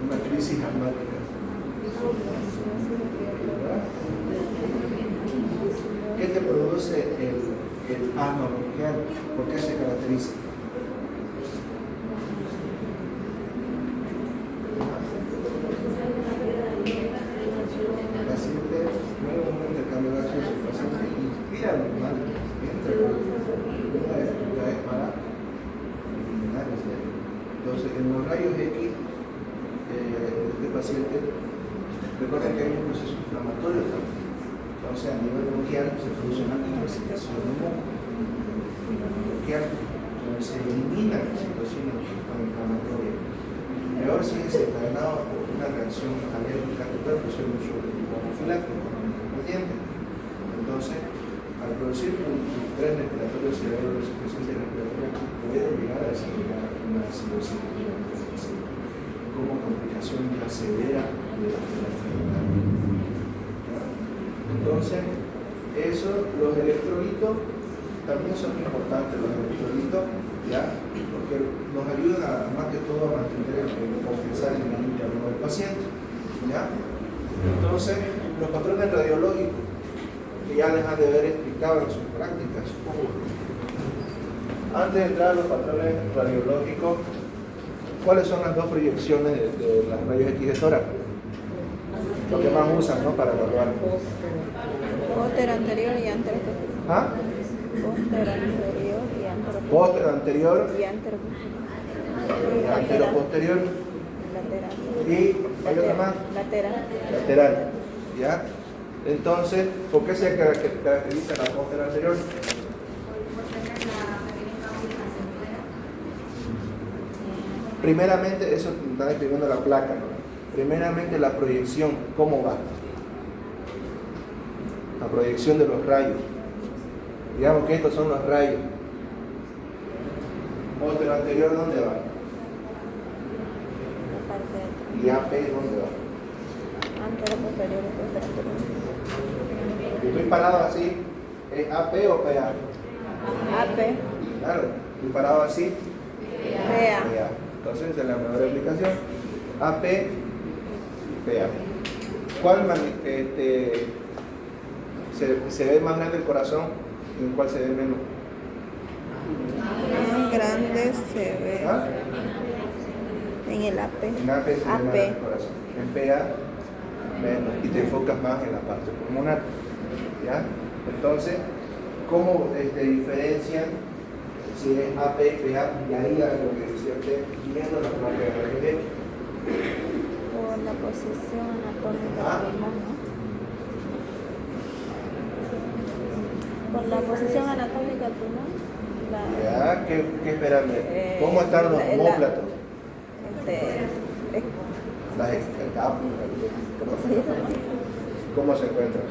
Una crisis asmática. ¿Qué te produce el asma bronquial? ¿Por qué se caracteriza? El paciente mueve un intercambio gaseoso, el paciente inspira normal, entra con una dificultades para eliminar ese aire. Entonces, en los rayos X, este paciente, recuerden que hay un proceso inflamatorio también. Entonces, a nivel bronquial se produce una intoxicación de moco. Bronquial, se elimina la situación inflamatoria. Peor si es desencadenado por una reacción alérgica total, pues es un shock de tipo anafiláctico, ¿me entienden? Entonces, al producir un estrés respiratorio severo, la insuficiencia respiratoria puede llegar a desencadenar una acidosis como complicación ya severa de la enfermedad. Entonces, eso, los electrolitos también son importantes, los electrolitos, ¿ya? Porque nos ayudan más que todo a mantener, compensar el nivel interno del paciente, ¿ya? Entonces, los patrones radiológicos, que ya les han de haber explicado en sus prácticas. Antes de entrar a los patrones radiológicos, ¿cuáles son las dos proyecciones de las rayos X de tórax? Lo que más usan, ¿no? Para evaluar. póster anterior y anteroposterior. ¿Ah? Póster anterior y anteroposterior. Póster anterior Y anteroposterior. y anteroposterior. Lateral. Y hay otra más. Lateral. Lateral. ¿Ya? Entonces, ¿por qué se caracteriza la póster anterior? Primeramente, eso están escribiendo la placa, ¿no? Primeramente la proyección, ¿cómo va? La proyección de los rayos. Digamos que estos son los rayos. Póster anterior, ¿dónde va? La parte de atrás. Y AP, ¿dónde va? Anteroposterior y póster anterior. Si estoy parado así, ¿es AP o PA? AP. Claro, estoy parado así, PA. PA. Entonces, esa es la mejor explicación. AP y PA. ¿Cuál se ve más grande el corazón? ¿En cuál se ve menos? En grande se ve. ¿Ah? En el AP. En AP se ve más AP. el corazón. En PA menos. Y te enfocas más en la parte pulmonar. ¿Ya? Entonces, ¿cómo diferencian si es AP, PA? Y ahí a lo que decía usted, viendo la placa de rayos X. Por la posición anatómica Ah. del pulmón, ¿no? Por la posición anatómica del pulmón. ¿Ya? ¿Qué esperan? ¿Cómo están los homóplatos? Las escápulas. ¿Cómo se llama? ¿Cómo se encuentran?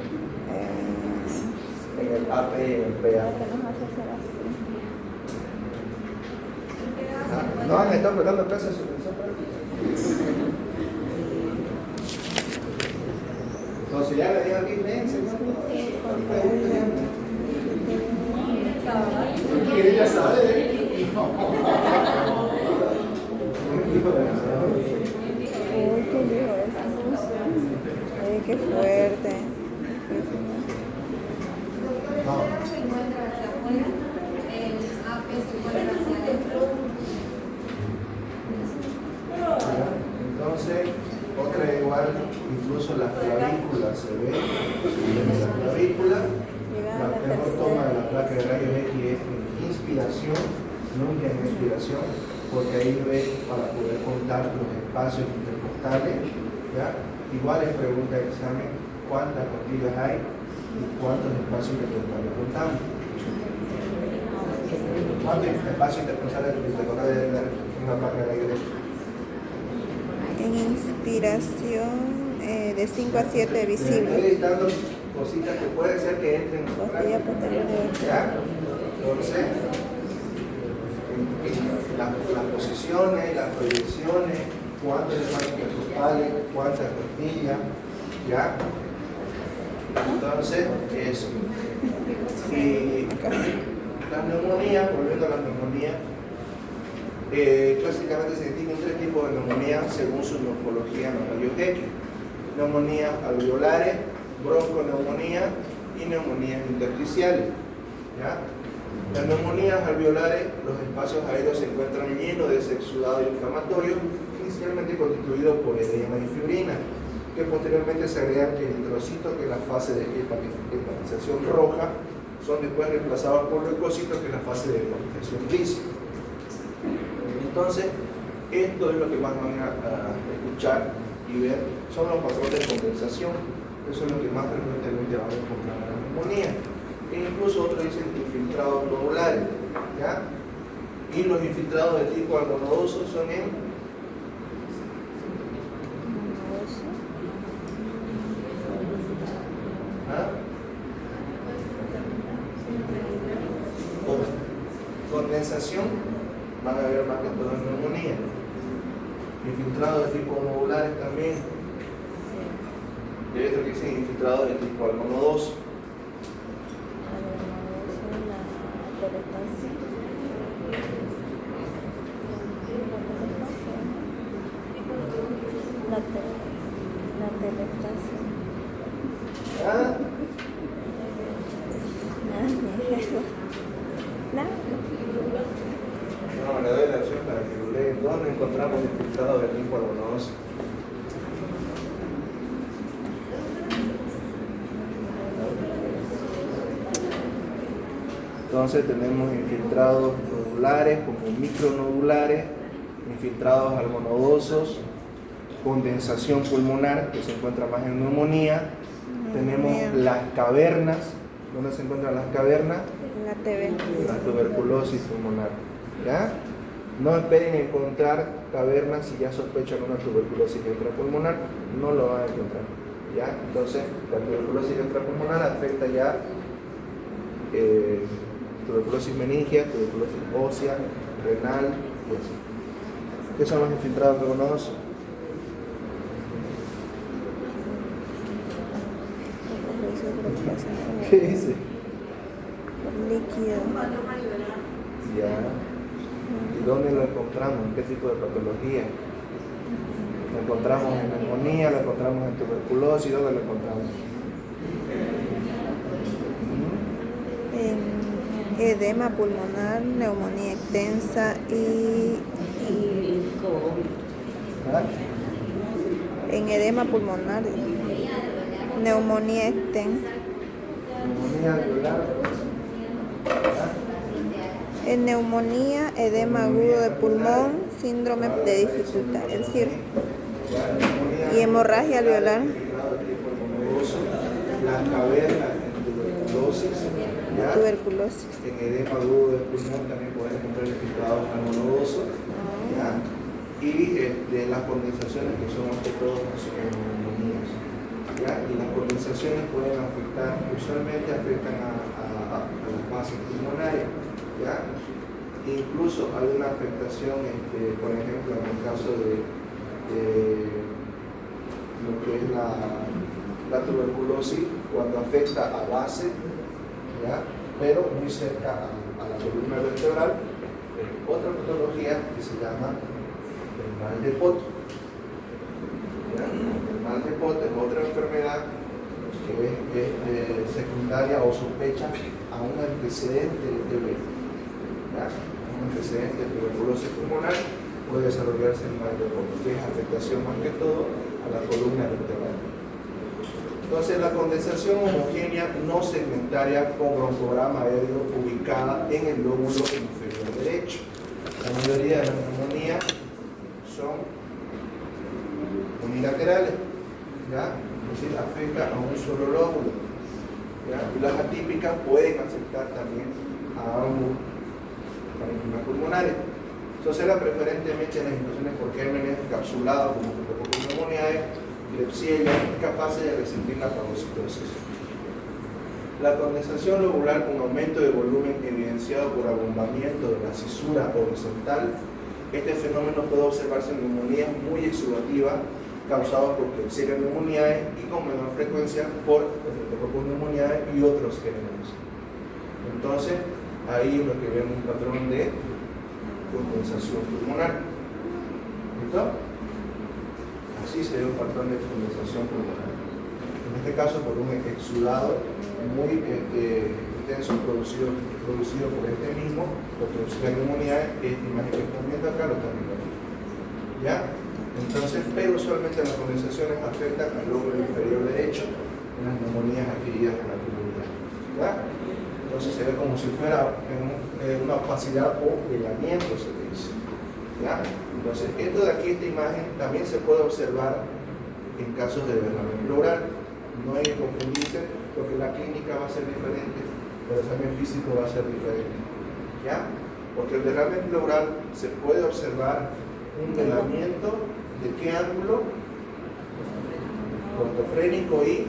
En el AP y en el PA. Que nos hace hacer así. ¿No han estado prestando clases de suspensión práctica? Entonces ya le dieron aquí, ya sabe. Uy, qué lío eso. Qué fuerte. No. Se encuentra hacia afuera, el AP se encuentra hacia adentro. Entonces, otra igual, incluso las clavículas se ve. La clavícula, la mejor toma de la placa de rayos X es en inspiración, nunca en expiración, porque ahí ve para poder contar los espacios intercostales. ¿Ya? Igual es pregunta de examen, ¿cuántas costillas hay y cuántos espacios intercostales contamos? ¿Cuántos espacios intercostales hay en una placa de rayos X? En inspiración de 5 a 7 Estoy visibles. dando cositas que puede ser que entren en la Costilla práctica. posterior de ¿Ya? Entonces, las posiciones, las proyecciones, cuántos espacios intercostales, cuántas costillas, ¿ya? Entonces, eso. Y las neumonías, volviendo a las neumonías, clásicamente se distinguen tres tipos de neumonía según su morfología en los rayos X. Neumonías alveolares, bronconeumonía y neumonías intersticiales. ¿Ya? Las neumonías alveolares, los espacios aéreos se encuentran llenos de ese exudado inflamatorio, inicialmente constituido por edema y fibrina, que posteriormente se agregan eritrocitos, que es la fase de hepatización roja, son después reemplazados por leucocitos, que es la fase de hepatización gris. Entonces, esto es lo que más van a escuchar y ver, son los patrones de condensación. Eso es lo que más frecuentemente vamos a encontrar en la neumonía. E incluso otros dicen infiltrados nodulares, ¿ya? Y los infiltrados de tipo algonodoso son en condensación, van a ver más que todo en neumonía. Infiltrados de tipo nodulares también. Y hay otros que dicen infiltrados de tipo algonodoso. La telestasia. ¿Ah? No, le doy la opción para que lo leen. ¿Dónde encontramos infiltrados de tipo algonodoso? Entonces tenemos infiltrados nodulares como micronodulares, infiltrados algonodosos, condensación pulmonar, que se encuentra más en neumonía. Tenemos las cavernas. ¿Dónde se encuentran las cavernas? En la TV. La tuberculosis pulmonar. ¿Ya? No esperen encontrar cavernas si ya sospechan una tuberculosis intrapulmonar, no lo van a encontrar. ¿Ya? Entonces, la tuberculosis intrapulmonar afecta ya tuberculosis meningia, tuberculosis ósea, renal, pues. ¿Qué son los infiltrados algonodosos? ¿Qué dice? Líquido. Ya. ¿Y dónde lo encontramos? ¿En qué tipo de patología? Lo encontramos en neumonía, lo encontramos en tuberculosis, ¿dónde lo encontramos? En edema pulmonar, neumonía extensa y ¿verdad? en edema pulmonar, neumonía extensa. Neumonía alveolar, ¿verdad? En neumonía, edema agudo de pulmón, síndrome de dificultad, el CIR. Y hemorragia alveolar. Las cavernas en tuberculosis, ¿ya? Tuberculosis. En edema agudo del pulmón también pueden encontrar el filtrado pulmonoso, ¿ya? Y las condensaciones que son más que todo neumonías, ¿ya? Y las condensaciones pueden afectar, usualmente afectan a las bases pulmonares, ¿ya? Incluso hay una afectación, por ejemplo, en el caso de lo que es la tuberculosis, cuando afecta a base, ¿ya? Pero muy cerca a la columna vertebral, otra patología que se llama el mal de Pot. ¿Ya? El mal de Pot es otra enfermedad que es secundaria o sospecha a un antecedente de TB. ¿Ya? Un antecedente de tuberculosis pulmonar puede desarrollarse el mal de Pot, que es afectación más que todo a la columna vertebral. Entonces, la condensación homogénea no segmentaria con broncograma aéreo ubicada en el lóbulo inferior derecho. La mayoría de las neumonías son unilaterales, ¿ya? Es decir, afecta a un solo lóbulo, ¿ya? Y las atípicas pueden afectar también a ambos parénquimas pulmonares. Entonces, preferentemente en las infecciones por gérmenes encapsulados como pneumoniae, Klebsiella, capaces de resistir la fagocitosis. La condensación lobular con aumento de volumen evidenciado por abombamiento de la cisura horizontal. Este fenómeno puede observarse en neumonías muy exudativas causadas por Klebsiella pneumoniae y con menor frecuencia por Streptococcus pneumoniae y otros gérmenes. Entonces, ahí es lo que vemos un patrón de condensación pulmonar. ¿Listo? Así se ve un patrón de condensación pulmonar. En este caso, por un exudado muy intenso producido por este mismo, por Klebsiella pneumoniae, esta imagen que están viendo acá lo están viendo aquí. ¿Ya? Entonces, pero usualmente las condensaciones afectan al lóbulo inferior derecho en las neumonías adquiridas en la comunidad. ¿Ya? Entonces se ve como si fuera una opacidad o velamiento, se dice. ¿Ya? Entonces, esto de aquí, esta imagen, también se puede observar en casos de derrame pleural. No hay que confundirse porque la clínica va a ser diferente, pero el examen físico va a ser diferente. ¿Ya? Porque el derrame pleural se puede observar un velamiento de qué ángulo, cortofrénico y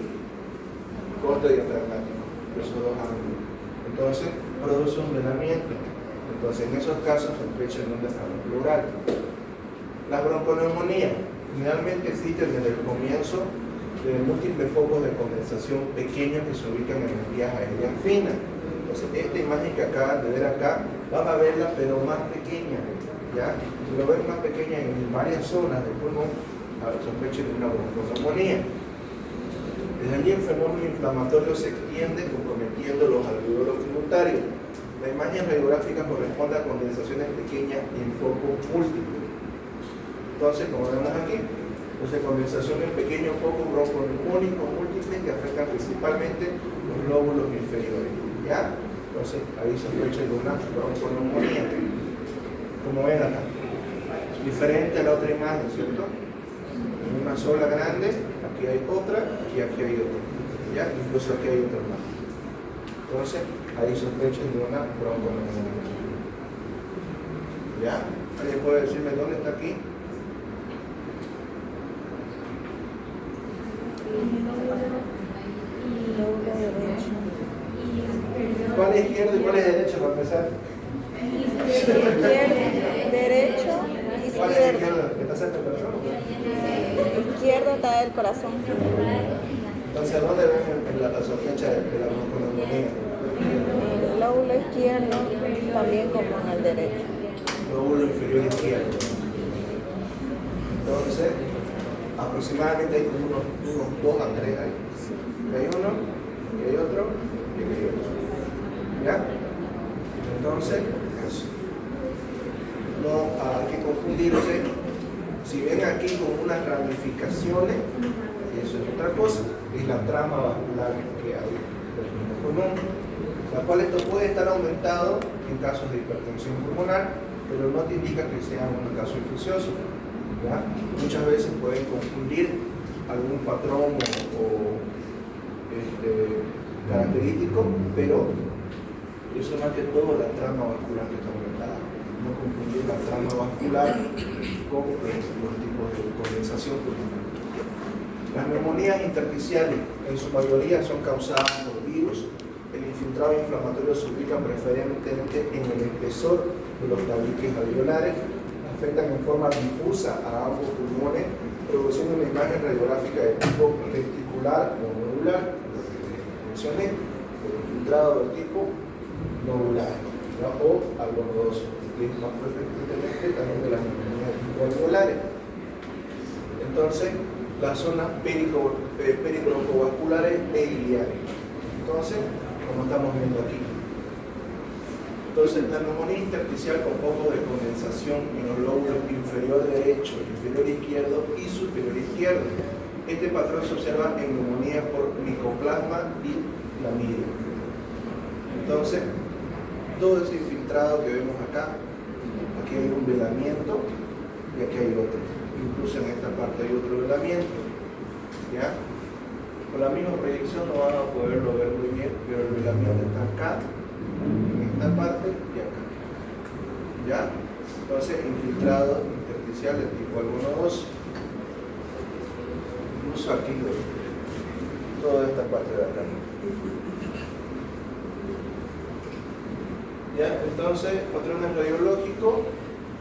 cortodiafragmático, esos dos ángulos. Entonces, produce un velamiento. Entonces, en esos casos se sospecha de un derrame pleural. Las bronconeumonías generalmente existen desde el comienzo de múltiples focos de condensación pequeños que se ubican en las vías aéreas finas. Entonces, esta imagen que acaban de ver acá, van a verla pero más pequeña, ¿ya? Si lo ven más pequeña en varias zonas del pulmón, sospechen de una bronconeumonía. Desde allí el fenómeno inflamatorio se extiende comprometiendo los alveolos tributarios. La imagen radiográfica corresponde a condensaciones pequeñas y en foco múltiple. Entonces, como vemos aquí, condensación en pequeños focos bronconeumónicos múltiples que afectan principalmente los lóbulos inferiores. ¿Ya? Entonces, ahí se sospecha de una bronconeumonía. Como ven acá, diferente a la otra imagen, ¿cierto? En una sola grande, aquí hay otra y aquí hay otra. ¿Ya? Incluso aquí hay otra más. Entonces, ahí sospechan de una bronconeumonía. ¿Ya? ¿Alguien puede decirme dónde está aquí? ¿Cuál es izquierdo y cuál es derecho para empezar? Izquierdo, derecho, ¿Cuál es izquierdo. izquierdo? ¿Está cerca del corazón? Izquierdo está el corazón. Entonces, ¿dónde ven la sospecha de la bronconeumonía? El lóbulo izquierdo, también como en el derecho. Lóbulo inferior izquierdo. Entonces, aproximadamente hay unos 2 a 3 ahí. Hay uno, y hay otro, y hay otro. ¿Ya? Entonces, eso. No hay que confundirse. Si ven aquí con unas ramificaciones, eso es otra cosa, es la trama vascular que hay del mismo pulmón, la cual esto puede estar aumentado en casos de hipertensión pulmonar, pero no te indica que sea un caso infeccioso. ¿Ya? Muchas veces pueden confundir algún patrón o característico, pero eso más que todo la trama vascular que está aumentada. No confundir la trama vascular con los tipos de condensación pulmonar. Las neumonías intersticiales en su mayoría son causadas por virus. El infiltrado inflamatorio se ubica preferentemente en el espesor de los tabiques alveolares, afectan en forma difusa a ambos pulmones, produciendo una imagen radiográfica de tipo reticular o nodular, lo que les mencioné, el infiltrado de tipo nodular, ¿no? O algodoso, que es más frecuentemente también de las neumonías de tipo alveolares. Entonces, las zonas peribroncovasculares e iliares. Entonces, como estamos viendo aquí. Entonces, la neumonía intersticial con foco de condensación en los lóbulos inferior derecho, inferior izquierdo y superior izquierdo. Este patrón se observa en neumonía por micoplasma y clamidia. Entonces, todo ese infiltrado que vemos acá, aquí hay un velamiento y aquí hay otro. Incluso en esta parte hay otro velamiento. ¿Ya? Con la misma proyección no van a poderlo ver muy bien, pero el velamiento está acá, en esta parte y acá. ¿Ya? Entonces, infiltrado intersticial de tipo algodoso. Incluso aquí, toda esta parte de acá. ¿Ya? Entonces, patrones radiológicos,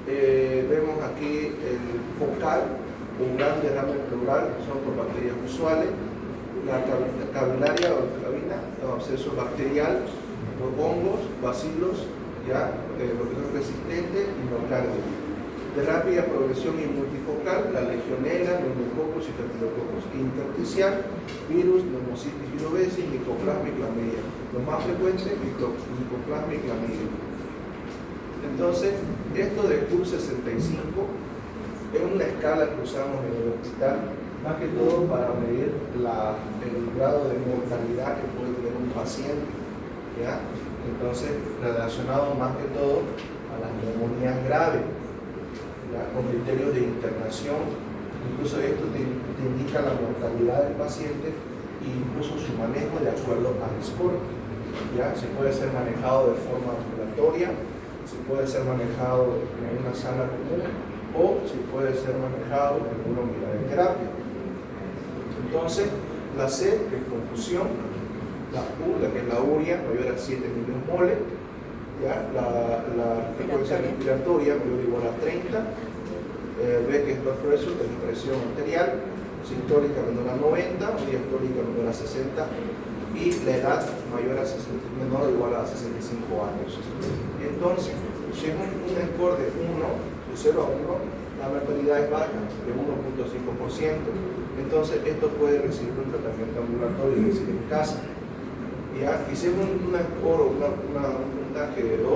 vemos aquí el focal, un gran derrame pleural, son por bacterias usuales, la cavilaria o cabina, el absceso bacterial, por hongos, bacilos, ¿ya? Porque son resistentes y nocardios. De rápida progresión y multifocal, la legionela, neumococos y staphylococcus. Intersticial, virus, neumocitis virobesis, micoplasma y clamidia. Lo más frecuente, micoplasma y clamidia. Entonces, esto de Q65 es una escala que usamos en el hospital, más que todo para medir el grado de mortalidad que puede tener un paciente, ¿ya? Entonces, relacionado más que todo a las neumonías graves, ¿ya? Con criterios de internación. Incluso esto te indica la mortalidad del paciente e incluso su manejo de acuerdo al score, ¿ya? Se puede ser manejado de forma ambulatoria, se puede ser manejado en una sala común o se puede ser manejado en una unidad de terapia. Entonces, la C, que es confusión, la U, que es la urea, mayor a 7 milimoles, ¿ya? La frecuencia respiratoria mayor o igual a 30, B, que es blood pressure, que es presión arterial, sistólica menor a 90, diastólica menor a 60, y la edad menor o igual a 65 años. Entonces, si es un score de 1, de 0 a 1, la mortalidad es baja, de 1.5%. Entonces, esto puede recibir un tratamiento ambulatorio, es decir, en casa. ¿Ya? Y si es un score o un puntaje de 2,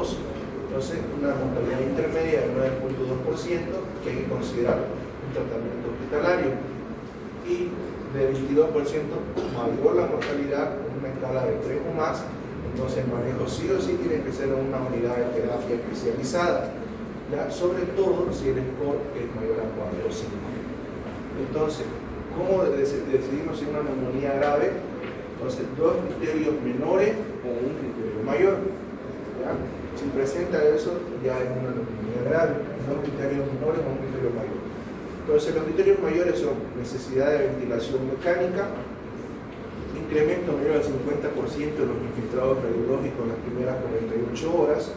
entonces una mortalidad intermedia de 9.2%, que hay que considerar un tratamiento hospitalario. Y de 22% mayor la mortalidad, con una escala de 3 o más, entonces el manejo sí o sí tiene que ser en una unidad de terapia especializada, ¿ya? Sobre todo si el score es mayor a 4 o 5. Entonces, ¿cómo decidimos si una neumonía grave? Entonces, dos criterios menores o un criterio mayor, ¿ya? Si presenta eso, ya es una neumonía grave. Dos criterios menores o un criterio mayor. Entonces, los criterios mayores son necesidad de ventilación mecánica, incremento mayor al 50% de los infiltrados radiológicos en las primeras 48 horas,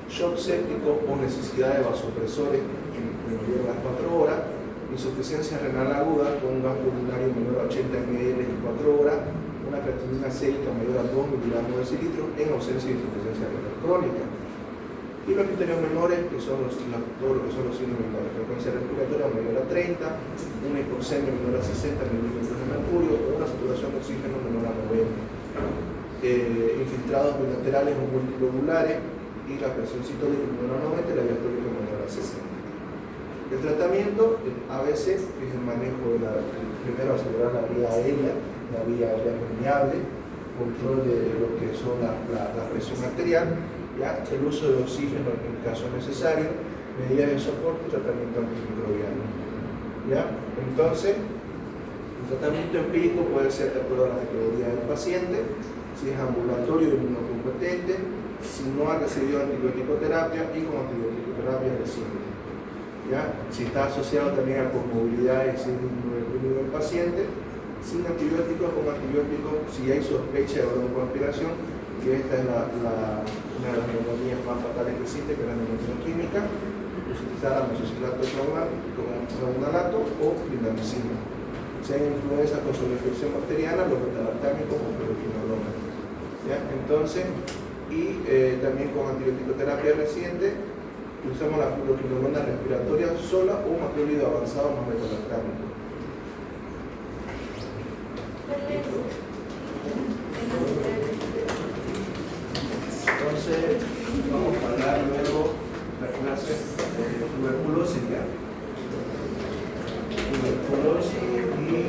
shock séptico o necesidad de vasopresores en mayor a las 4 horas, insuficiencia renal aguda con un gasto urinario menor a 80 ml en 4 horas, una creatinina sérica mayor a 2 miligramos de decilitro en ausencia de insuficiencia renal crónica. Y los criterios menores, que son todo lo que son los signos vitales, frecuencia respiratoria mayor a 30, una hipoxemia menor a 60 mililitros de mercurio o una saturación de oxígeno menor a 90. Infiltrados bilaterales o multilobulares, y la presión sistólica menor a 90 y la diastólica menor a 60. El tratamiento, el ABC, que es el manejo de primero asegurar la vía aérea permeable, control de lo que son la presión arterial, ¿ya? El uso de oxígeno en caso necesario, medidas de soporte y tratamiento antimicrobiano. ¿Ya? Entonces, el tratamiento empírico puede ser de acuerdo a la categoría del paciente, si es ambulatorio y inmunocompetente, si no ha recibido antibiótico-terapia y con antibiótico-terapia reciente. ¿Ya? Si está asociado también a comorbilidades y síndrome del paciente, sin antibióticos, con antibióticos, si hay sospecha de broncoaspiración, que esta es una de las neumonías más fatales que existe, que es la neumonía química, utilizar amoxiciliato clavulanate o clindamicina. Si hay influenza con sobreinfección bacteriana, los beta-lactámicos o fluoroquinolona. Entonces, y también con antibiótico-terapia reciente, usamos la fluoroquinolona respiratoria sola o macrolído avanzado más beta-lactámico. Entonces, vamos a hablar luego la clase de tuberculosis, ¿ya? Tuberculosis y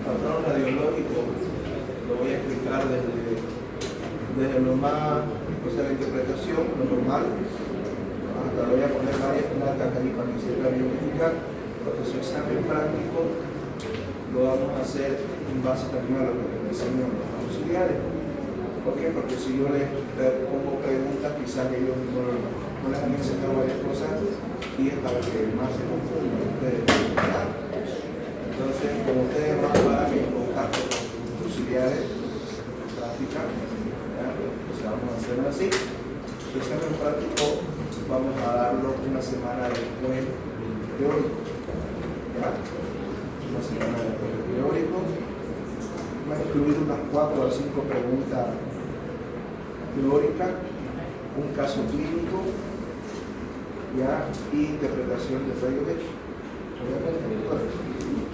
patrón radiológico. Lo voy a explicar desde lo más, o sea, la interpretación, lo normal, hasta lo voy a poner varias placas ahí para que se pueda identificar, porque su examen práctico lo vamos a hacer en base también a lo que me enseñan los auxiliares. ¿Por qué? Porque si yo les pongo preguntas, quizás ellos no les han enseñado varias cosas y es para que más se confundan ustedes. Entonces, como ustedes van a dar en contacto con sus auxiliares, práctica, pues vamos a hacerlo así. El examen práctico vamos a darlo una semana después teórico. Una semana después teórico. Va a incluir unas 4 a 5 preguntas teóricas, un caso clínico, ¿ya? Y interpretación de fallo de hecho. Obviamente,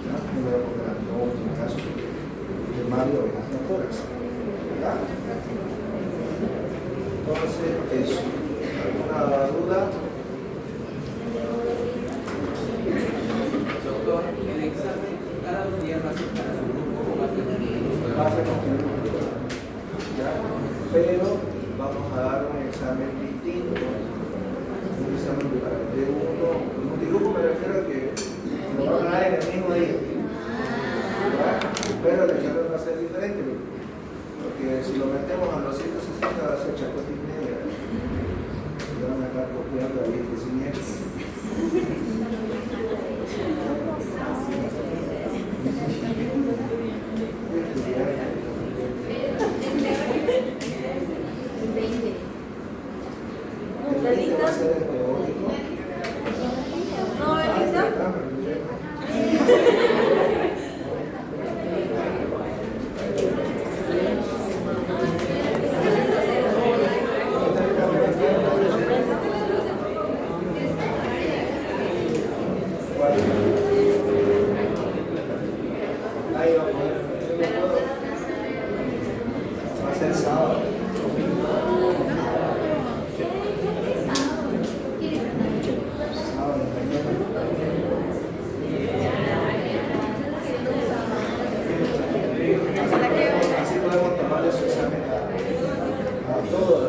¿ya? No voy a poner un caso de Mario Velasco Tórax. Entonces, eso. ¿Alguna duda? Doctor, el examen cada 2 días va a ser para el grupo o va a tener ¿ya? Pero vamos a dar un examen distinto, un examen de uno, un multigrupo me refiero a que lo van a dar en el mismo día, ¿ya? Pero el examen va a ser diferente, porque si lo metemos a los 160 va a ser chacota y media, y van a estar copiando ahí el siniestro. Va a ser el teórico. No, Elisa. Ahí va a poder. Va a ser sábado. Así podemos tomarle su examen a todos.